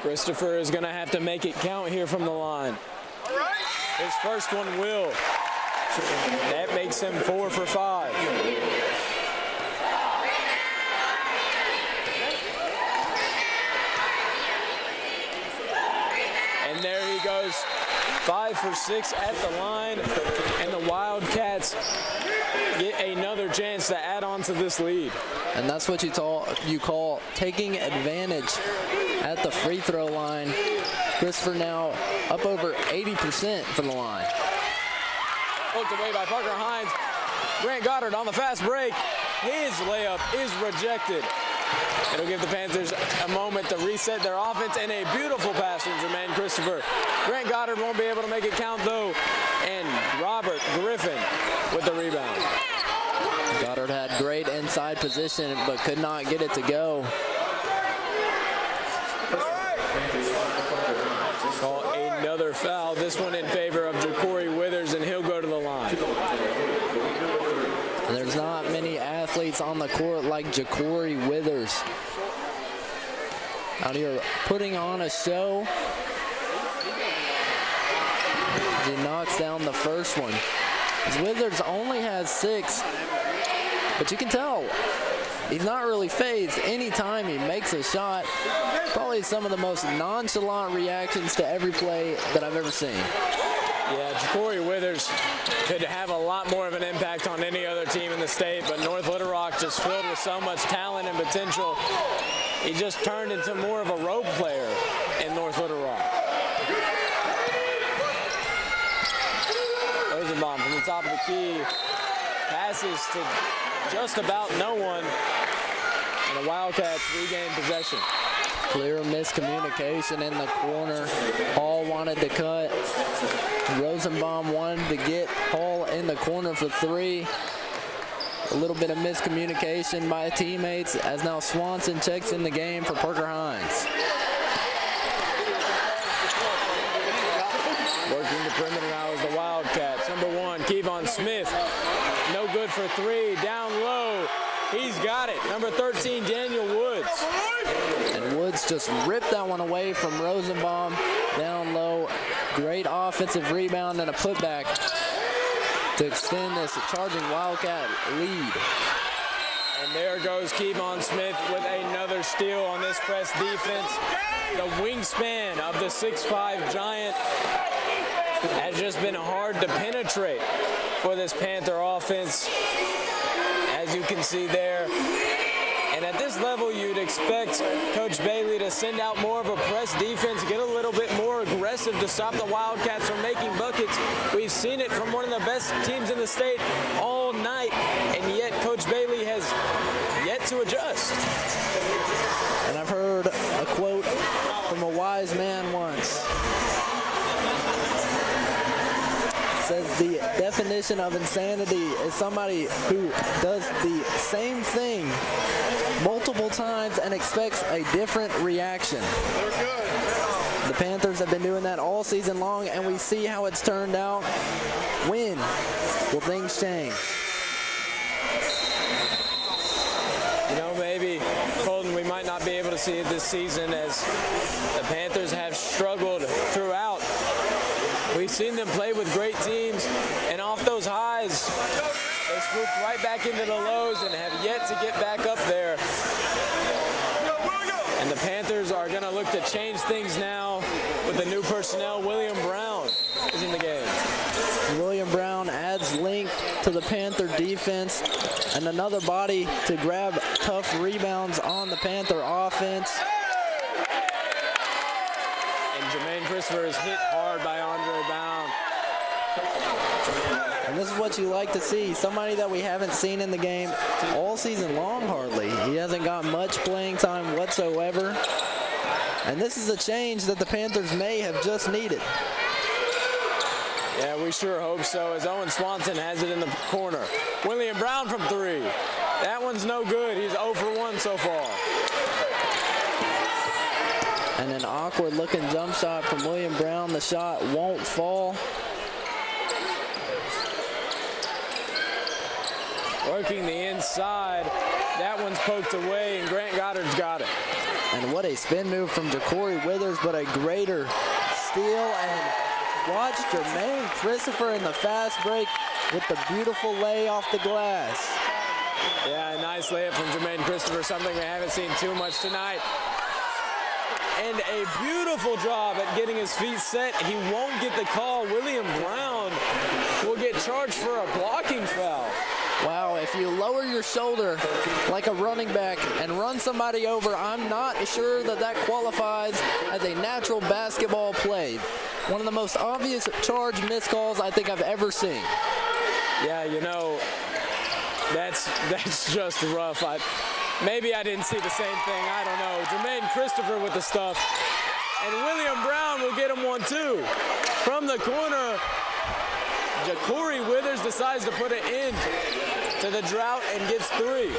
Christopher is going to have to make it count here from the line. His first one will. That makes him 4 for 5. And there he goes, 5 for 6 at the line, and the Wildcats get another chance to add on to this lead. And that's what you call taking advantage at the free throw line. Christopher now up over 80% from the line. Poked away by Parker Hines. Grant Goddard on the fast break. His layup is rejected. It'll give the Panthers a moment to reset their offense, and a beautiful pass from Jermaine Christopher. Grant Goddard won't be able to make it count, though, and Robert Griffin with the rebound. Goddard had great inside position, but could not get it to go. Call another foul, this one in favor of Ja'Cory Withers, and he'll go to the line. And there's not many athletes on the court like Ja'Cory Withers. Out here putting on a show. He knocks down the first one. Withers only has 6, but you can tell he's not really fazed anytime he makes a shot. Probably some of the most nonchalant reactions to every play that I've ever seen. Yeah, Ja'Cory Withers could have a lot more of an impact on any other team in the state, but North Little Rock just filled with so much talent and potential. He just turned into more of a role player in North Little Rock. Rosenbaum from the top of the key passes to just about no one, and the Wildcats regain possession. Clear miscommunication in the corner. Hall wanted to cut. Rosenbaum wanted to get Hall in the corner for 3. A little bit of miscommunication by teammates as now Swanson checks in the game for Parker Hines. Working the perimeter now is the Wildcats. Number 1, Kevon Smith. No good for 3. Down low. He's got it. Number 13, Daniel Woods. And Woods just ripped that one away from Rosenbaum. Down low. Great offensive rebound and a putback to extend this charging Wildcat lead. And there goes Kevon Smith with another steal on this press defense. The wingspan of the 6'5 giant has just been hard to penetrate for this Panther offense, as you can see there. And at this level, you'd expect Coach Bailey to send out more of a press defense, get a little bit more aggressive to stop the Wildcats from making buckets. We've seen it from one of the best teams in the state all night, and yet Coach Bailey has yet to adjust. And I've heard a quote from a wise man once. It says the definition of insanity is somebody who does the same thing multiple times and expects a different reaction. The Panthers have been doing that all season long, and we see how it's turned out. When will things change? You know, maybe, Colton, we might not be able to see it this season as the Panthers have struggled throughout. We've seen them play with great teams, and off those highs, they swooped right back into the lows and have yet to get back up there. And the Panthers are going to look to change things now with the new personnel. William Brown is in the game. William Brown adds length to the Panther defense and another body to grab tough rebounds on the Panther offense. And Jermaine Christopher is hit hard by Andre Bound. And this is what you like to see. Somebody that we haven't seen in the game all season long hardly. He hasn't got much playing time whatsoever. And this is a change that the Panthers may have just needed. Yeah, we sure hope so, as Owen Swanson has it in the corner. William Brown from 3. That one's no good. He's 0 for 1 so far. And an awkward looking jump shot from William Brown. The shot won't fall. Working the inside. That one's poked away, and Grant Goddard's got it. And what a spin move from Ja'Cory Withers, but a greater steal. And watch Jermaine Christopher in the fast break with the beautiful lay off the glass. Yeah, a nice layup from Jermaine Christopher, something we haven't seen too much tonight. And a beautiful job at getting his feet set. He won't get the call. William Brown will get charged for a blocking foul. Wow, if you lower your shoulder like a running back and run somebody over, I'm not sure that that qualifies as a natural basketball play. One of the most obvious charge missed calls I think I've ever seen. Yeah, you know, that's just rough. Maybe I didn't see the same thing. I don't know. Jermaine Christopher with the stuff. And William Brown will get him one too. From the corner, Ja'Cory Withers decides to put an end to the drought and gets 3.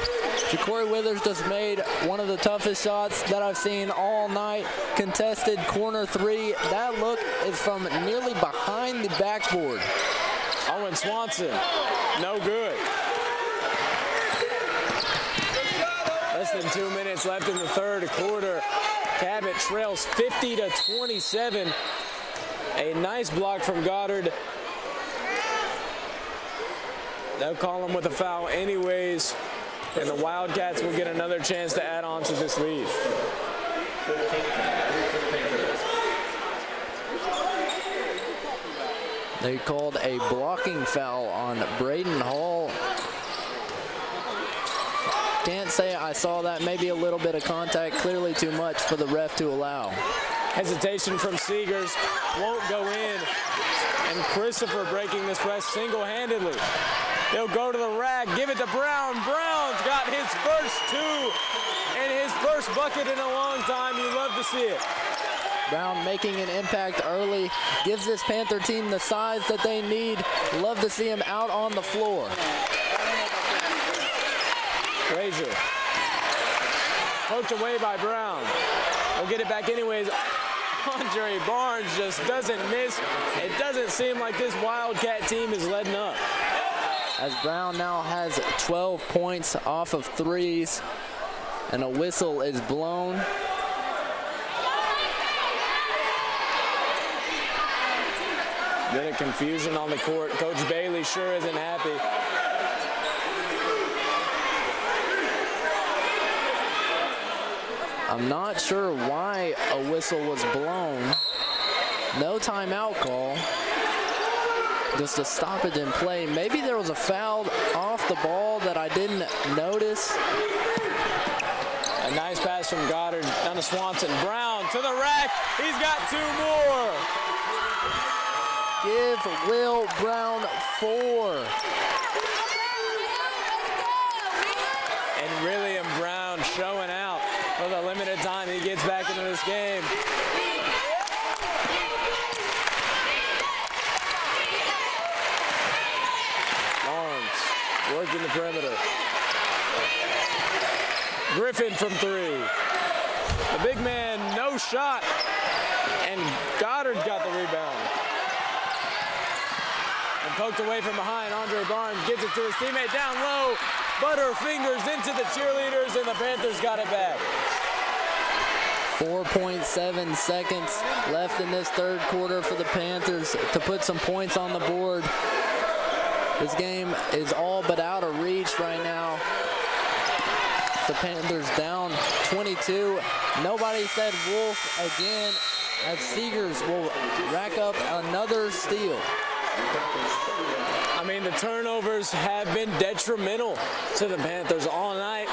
Ja'Cory Withers just made one of the toughest shots that I've seen all night. Contested corner 3. That look is from nearly behind the backboard. Owen Swanson, no good. Less than 2 minutes left in the third quarter. Cabot trails 50-27. A nice block from Goddard. They'll call him with a foul anyways, and the Wildcats will get another chance to add on to this lead. They called a blocking foul on Braden Hall. Can't say I saw that. Maybe a little bit of contact, clearly too much for the ref to allow. Hesitation from Seegers, won't go in, and Christopher breaking this press single-handedly. They'll go to the rack, give it to Brown. Brown's got his first 2 and his first bucket in a long time. You love to see it. Brown making an impact early, gives this Panther team the size that they need. Love to see him out on the floor. Frazier, poked away by Brown. We'll get it back anyways. Andre Barnes just doesn't miss. It doesn't seem like this Wildcat team is letting up. As Brown now has 12 points off of 3s, and a whistle is blown. Bit of confusion on the court. Coach Bailey sure isn't happy. I'm not sure why a whistle was blown. No timeout call. Just a stoppage in play. Maybe there was a foul off the ball that I didn't notice. A nice pass from Goddard down to Swanson. Brown to the rack. He's got 2 more. Give Will Brown 4. And William Brown showing out for the limited time he gets back into this game. Working the perimeter. Griffin from 3. The big man, no shot. And Goddard got the rebound. And poked away from behind. Andre Barnes gets it to his teammate down low. Butterfingers into the cheerleaders, and the Panthers got it back. 4.7 seconds left in this third quarter for the Panthers to put some points on the board. This game is all but out of reach right now. The Panthers down 22. Nobody said Wolf again, as Seegers will rack up another steal. I mean, the turnovers have been detrimental to the Panthers all night.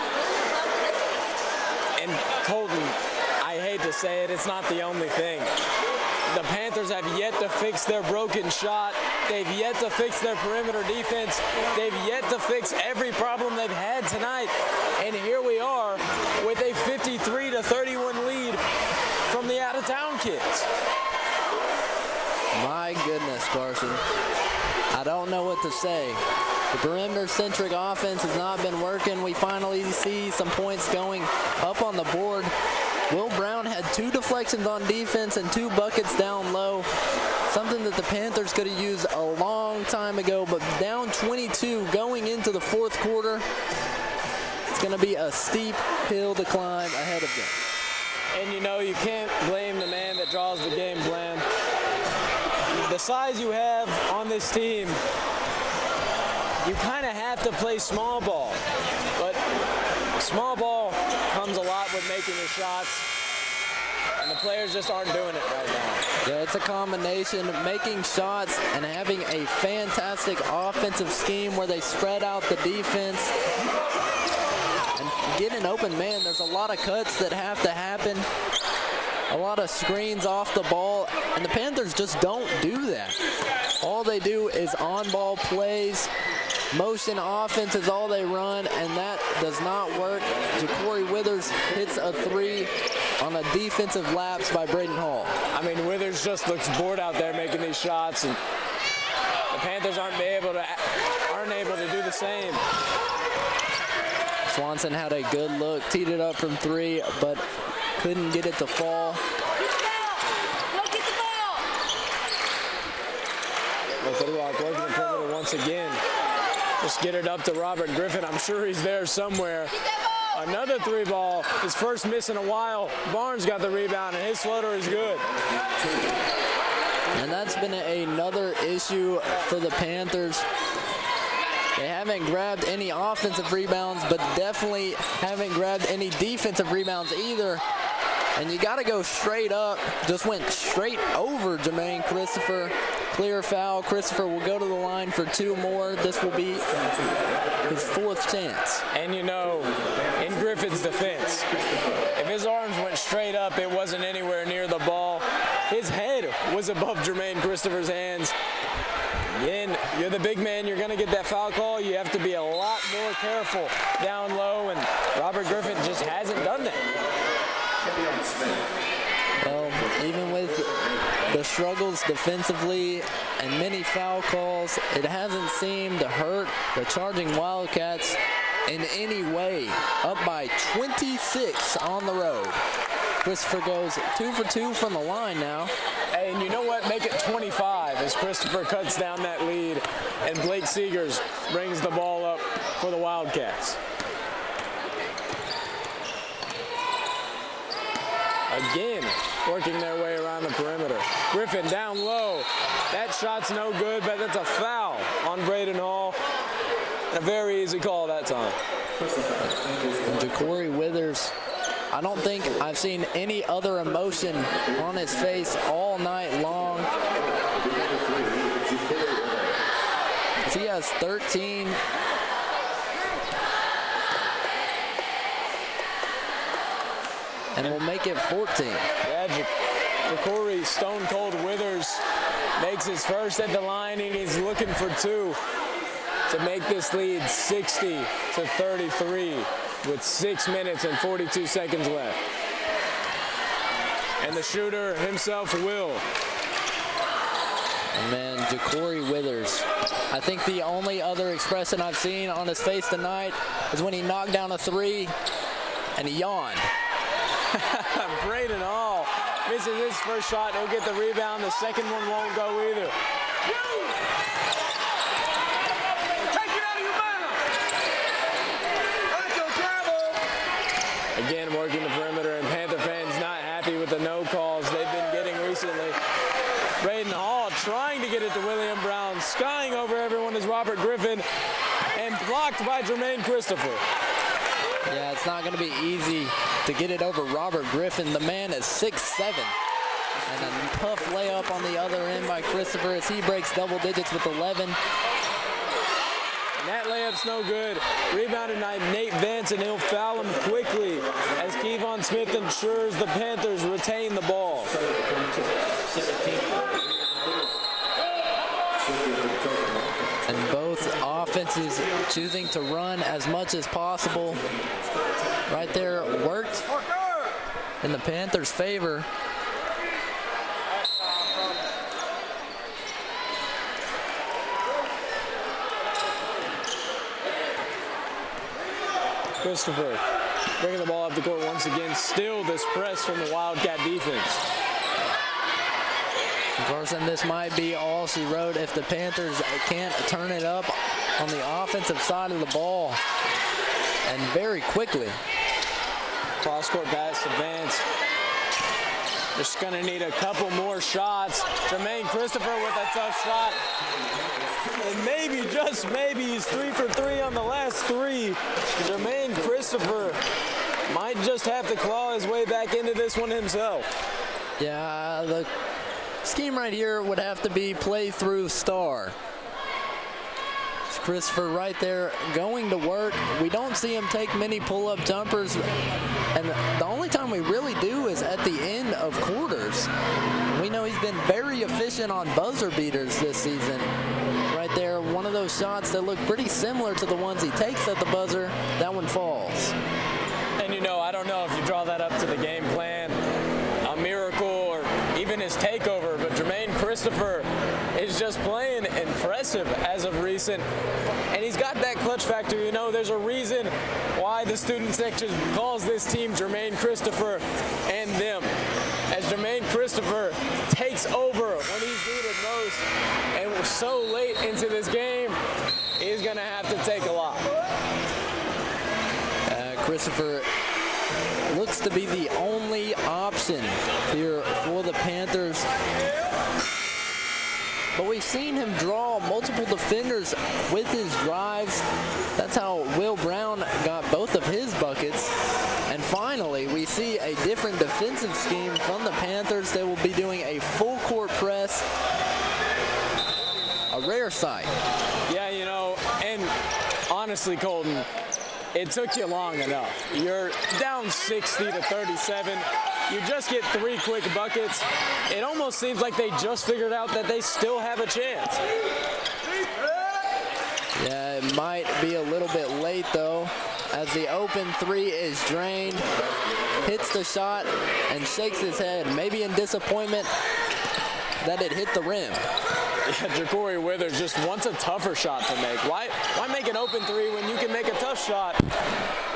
And Colton, I hate to say it, it's not the only thing. The Panthers have yet to fix their broken shot. They've yet to fix their perimeter defense. They've yet to fix every problem they've had tonight. And here we are with a 53-31 lead from the out-of-town kids. My goodness, Carson. I don't know what to say. The perimeter-centric offense has not been working. We finally see some points going up on the board. Will Brown had 2 deflections on defense and 2 buckets down low. Something that the Panthers could have used a long time ago, but down 22 going into the fourth quarter. It's going to be a steep hill to climb ahead of them. And you know, you can't blame the man that draws the game plan. The size you have on this team, you kind of have to play small ball. But small ball comes a lot with making your shots, and the players just aren't doing it right now. Yeah, it's a combination of making shots and having a fantastic offensive scheme where they spread out the defense and get an open man. There's a lot of cuts that have to happen, a lot of screens off the ball, and the Panthers just don't do that. All they do is on-ball plays. Motion offense is all they run, and that does not work. Ja'Cory Withers hits a 3 on a defensive lapse by Braden Hall. I mean, Withers just looks bored out there making these shots, and the Panthers aren't able to do the same. Swanson had a good look, teed it up from 3, but couldn't get it to fall. Little Rock working the perimeter once again. Just get it up to Robert Griffin. I'm sure he's there somewhere. Another 3 ball. His first miss in a while. Barnes got the rebound, and his floater is good. And that's been another issue for the Panthers. They haven't grabbed any offensive rebounds, but definitely haven't grabbed any defensive rebounds either. And you got to go straight up. Just went straight over Jermaine Christopher. Clear foul. Christopher will go to the line for 2 more. This will be his 4th chance. And you know, in Griffin's defense, if his arms went straight up, it wasn't anywhere near the ball. His head was above Jermaine Christopher's hands. Again, you're the big man, you're going to get that foul call. You have to be a lot more careful down low, and Robert Griffin just hasn't done that. Well, even with the struggles defensively and many foul calls, it hasn't seemed to hurt the charging Wildcats in any way. Up by 26 on the road. Christopher goes 2 for 2 from the line now. And you know what? Make it 25 as Christopher cuts down that lead, and Blake Seegers brings the ball up for the Wildcats. Again, working their way around the perimeter. Griffin down low. That shot's no good, but that's a foul on Braden Hall. A very easy call that time. And Ja'Cory Withers, I don't think I've seen any other emotion on his face all night long. He has 13. And we'll make it 14. Yeah, Ja'Cory Stone Cold Withers makes his first at the line, and he's looking for 2 to make this lead 60-33 with 6 minutes and 42 seconds left. And the shooter himself, Will. Man, Ja'Cory Withers. I think the only other expression I've seen on his face tonight is when he knocked down a 3 and he yawned. Braden Hall misses his first shot. He'll get the rebound. The second one won't go either. Again, working the perimeter, and Panther fans not happy with the no calls they've been getting recently. Braden Hall trying to get it to William Brown, skying over everyone is Robert Griffin, and blocked by Jermaine Christopher. Yeah, it's not going to be easy to get it over Robert Griffin. The man is 6'7". And a tough layup on the other end by Christopher as he breaks double digits with 11. And that layup's no good. Rebounded by Nate Vance, and he'll foul him quickly as Kevon Smith ensures the Panthers retain the ball. And both offenses choosing to run as much as possible. Right there, worked in the Panthers' favor. Christopher bringing the ball up the court once again. Still this press from the Wildcat defense. Carson, this might be all she wrote if the Panthers can't turn it up on the offensive side of the ball, and very quickly. Cross-court pass to Vance. Just going to need a couple more shots. Jermaine Christopher with a tough shot. And maybe, just maybe, he's 3 for 3 on the last 3. Jermaine Christopher might just have to claw his way back into this one himself. Yeah, the scheme right here would have to be play through star. It's Christopher right there going to work. We don't see him take many pull-up jumpers, and the only time we really do is at the end of quarters. We know he's been very efficient on buzzer beaters this season. Right there, one of those shots that look pretty similar to the ones he takes at the buzzer, that one falls. And you know, I don't know if you draw that up to the game plan, a miracle, or even his takeover, but Jermaine Christopher is just playing impressive as of recent. And he's got that clutch factor. You know, there's a reason why the student section calls this team Jermaine Christopher and them. As Jermaine Christopher takes over when he's needed most, and we're so late into this game, he's gonna have to take a lot. Christopher looks to be the only option here for the Panthers. But we've seen him draw multiple defenders with his drives. That's how Will Brown got both of his buckets. And finally, we see a different defensive scheme from the Panthers. They will be doing a full court press, a rare sight. Yeah, you know, and honestly, Colton, it took you long enough. You're down 60 to 37. You just get 3 quick buckets. It almost seems like they just figured out that they still have a chance. Yeah, it might be a little bit late, though, as the open 3 is drained. Hits the shot and shakes his head, maybe in disappointment that it hit the rim. Yeah, Ja'Cory Withers just wants a tougher shot to make. Why make an open 3 when you can make a tough shot?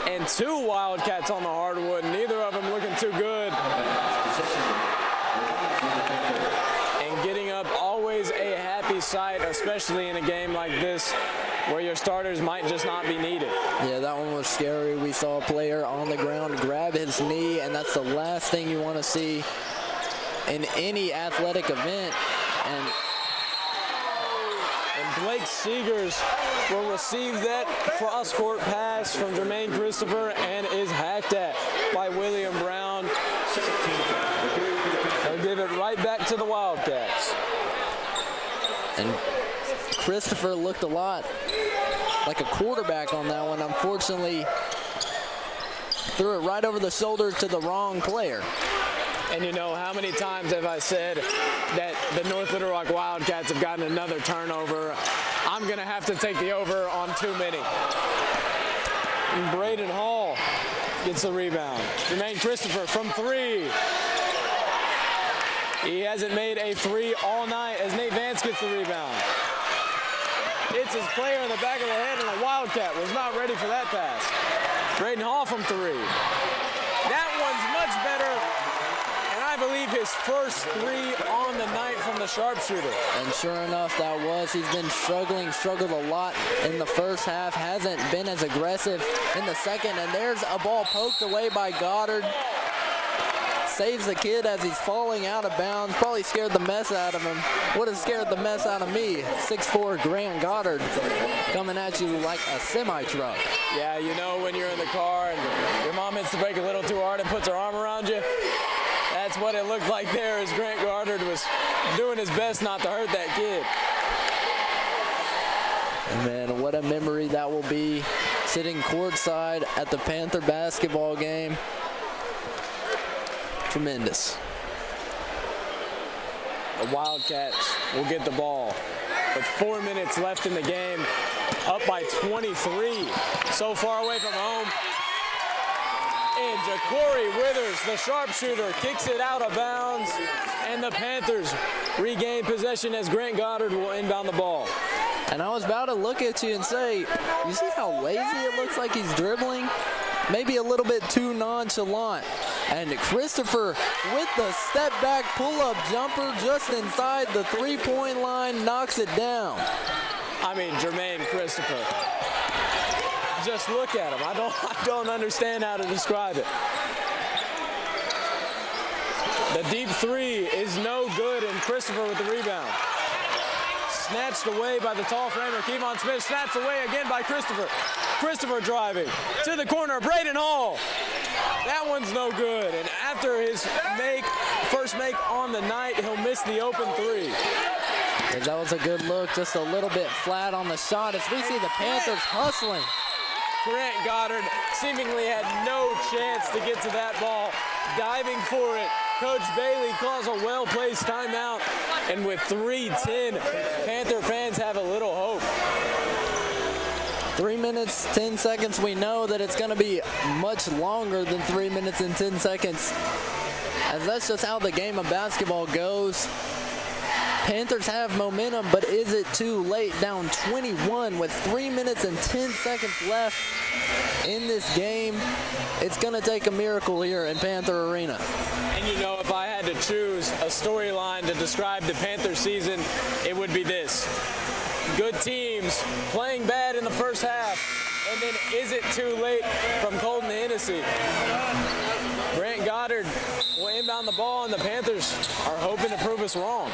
And 2 Wildcats on the hardwood, neither of them looking too good. And getting up, always a happy sight, especially in a game like this where your starters might just not be needed. Yeah, that one was scary. We saw a player on the ground grab his knee, and that's the last thing you want to see in any athletic event. And Blake Seegers will receive that cross-court pass from Jermaine Christopher and is hacked at by William Brown. They'll give it right back to the Wildcats. And Christopher looked a lot like a quarterback on that one. Unfortunately, threw it right over the shoulder to the wrong player. And you know, how many times have I said that the North Little Rock Wildcats have gotten another turnover? I'm going to have to take the over on too many. And Braden Hall gets the rebound. Jermaine Christopher from 3. He hasn't made a 3 all night as Nate Vance gets the rebound. Hits his player in the back of the head, and a Wildcat was not ready for that pass. Braden Hall from 3. That one's much better. I believe his first 3 on the night from the sharpshooter. And sure enough, that was. He's been struggled a lot in the first half. Hasn't been as aggressive in the second. And there's a ball poked away by Goddard. Saves the kid as he's falling out of bounds. Probably scared the mess out of him. Would have scared the mess out of me. 6'4" Grant Goddard coming at you like a semi-truck. Yeah, you know when you're in the car and your mom hits the brake a little too hard and puts her arm around you? That's what it looked like there as Grant Goddard was doing his best not to hurt that kid. And man, what a memory that will be, sitting courtside at the Panther basketball game. Tremendous. The Wildcats will get the ball with 4 minutes left in the game, up by 23. So far away from home. And Ja'Cory Withers, the sharpshooter, kicks it out of bounds. And the Panthers regain possession as Grant Goddard will inbound the ball. And I was about to look at you and say, you see how lazy it looks like he's dribbling? Maybe a little bit too nonchalant. And Christopher with the step back pull-up jumper just inside the three-point line knocks it down. I mean, Jermaine Christopher. Just look at him. I don't understand how to describe it. The deep three is no good, and Christopher with the rebound. Snatched away by the tall framer, Kevon Smith. Snatched away again by Christopher. Christopher driving to the corner, Braden Hall. That one's no good, and after his first make on the night, he'll miss the open three. That was a good look, just a little bit flat on the shot as we see the Panthers hustling. Grant Goddard seemingly had no chance to get to that ball, diving for it. Coach Bailey calls a well-placed timeout, and with 3:10, Panther fans have a little hope. 3 minutes, 10 seconds. We know that it's going to be much longer than 3 minutes and 10 seconds, as that's just how the game of basketball goes. Panthers have momentum, but is it too late? Down 21 with 3 minutes and 10 seconds left in this game. It's going to take a miracle here in Panther Arena. And you know, if I had to choose a storyline to describe the Panther season, it would be this. Good teams playing bad in the first half, and then is it too late from Colton Hennessy? Grant Goddard will inbound the ball, and the Panthers are hoping to prove us wrong.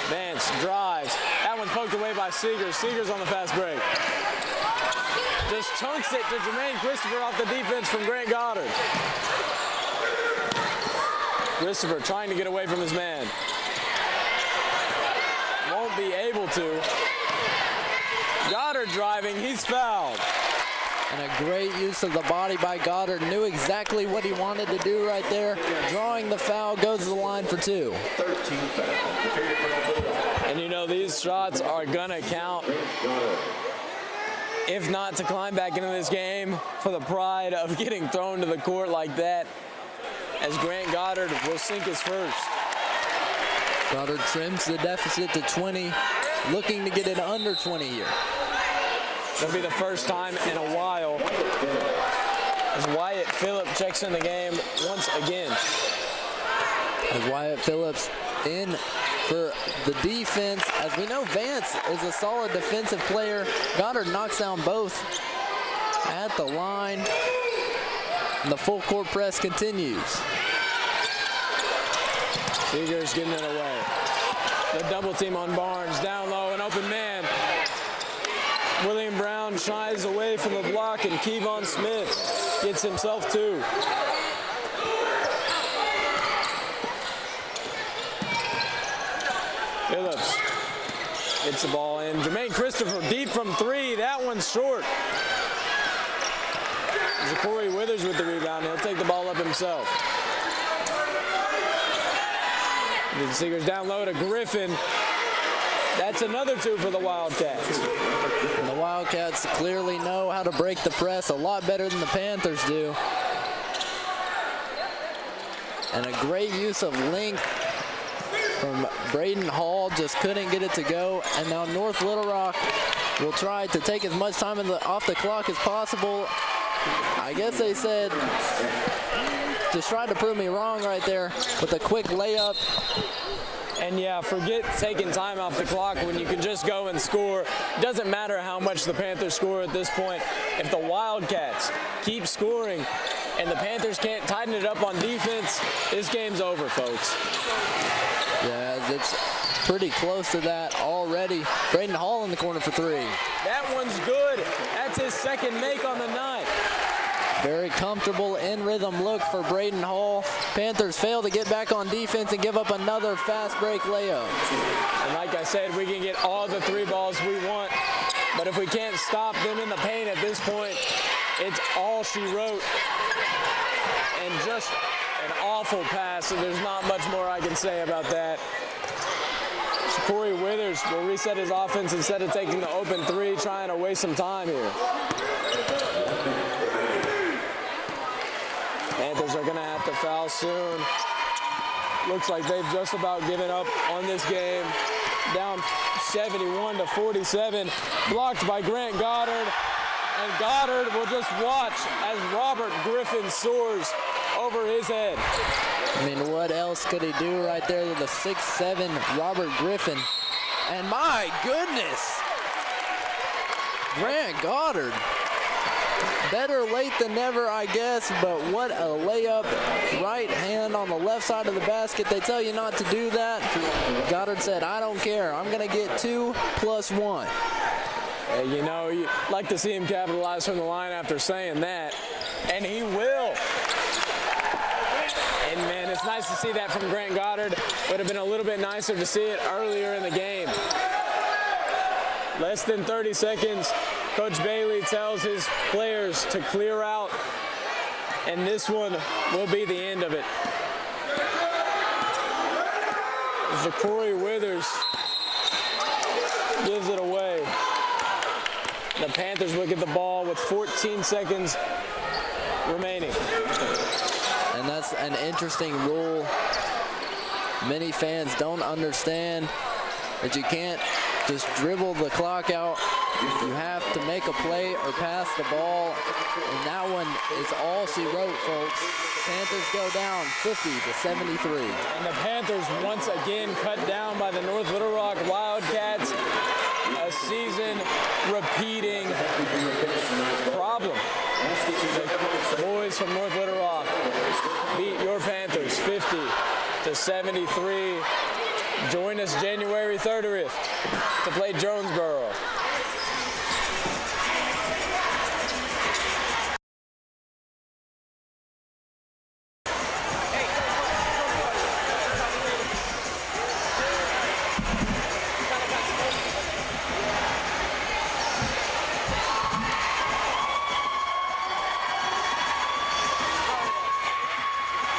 Vance drives. That one's poked away by Seegers. Seegers on the fast break. Just chunks it to Jermaine Christopher off the defense from Grant Goddard. Christopher trying to get away from his man. Won't be able to. Goddard driving, he's fouled. And a great use of the body by Goddard. Knew exactly what he wanted to do right there. Drawing the foul, goes to the line for two. 13 foul. And you know, these shots are gonna count. If not to climb back into this game for the pride of getting thrown to the court like that, as Grant Goddard will sink his first. Goddard trims the deficit to 20, looking to get it under 20 here. It'll be the first time in a while as Wyatt Phillips checks in the game once again. As Wyatt Phillips in for the defense. As we know, Vance is a solid defensive player. Goddard knocks down both at the line. And the full court press continues. Seegers getting it away. The double team on Barnes. Down low, an open man. William Brown shies away from the block, and Kevon Smith gets himself two. Phillips gets the ball in. Jermaine Christopher deep from three. That one's short. Ja'Cory Withers with the rebound. He'll take the ball up himself. The Seegers down low to Griffin. That's another two for the Wildcats. And the Wildcats clearly know how to break the press a lot better than the Panthers do. And a great use of length from Braden Hall, just couldn't get it to go. And now North Little Rock will try to take as much time off the clock as possible. I guess they said, just tried to prove me wrong right there with a quick layup. And yeah, forget taking time off the clock when you can just go and score. Doesn't matter how much the Panthers score at this point. If the Wildcats keep scoring and the Panthers can't tighten it up on defense, this game's over, folks. Yeah, it's pretty close to that already. Braden Hall in the corner for three. That one's good. That's his second make on the night. Very comfortable in rhythm look for Braden Hall. Panthers fail to get back on defense and give up another fast break layup. And like I said, we can get all the 3 balls we want, but if we can't stop them in the paint at this point, it's all she wrote. And just an awful pass, so there's not much more I can say about that. Corey Withers will reset his offense instead of taking the open 3, trying to waste some time here. Panthers are going to have to foul soon. Looks like they've just about given up on this game. Down 71-47, blocked by Grant Goddard. And Goddard will just watch as Robert Griffin soars over his head. I mean, what else could he do right there with a 6'7" Robert Griffin? And my goodness, Grant Goddard. Better late than never, I guess, but what a layup. Right hand on the left side of the basket. They tell you not to do that. Goddard said, I don't care. I'm going to get 2 + 1. You know, you like to see him capitalize from the line after saying that, and he will. And, man, it's nice to see that from Grant Goddard. Would have been a little bit nicer to see it earlier in the game. Less than 30 seconds. Coach Bailey tells his players to clear out, and this one will be the end of it. Corey Withers gives it away. The Panthers will get the ball with 14 seconds remaining. And that's an interesting rule. Many fans don't understand that you can't just dribble the clock out. You have to make a play or pass the ball. And that one is all she wrote, folks. Panthers go down 50-73. And the Panthers once again cut down by the North Little Rock Wildcats. A season repeating problem. The boys from North Little Rock beat your Panthers 50-73. Join us January 30th to play Jonesboro.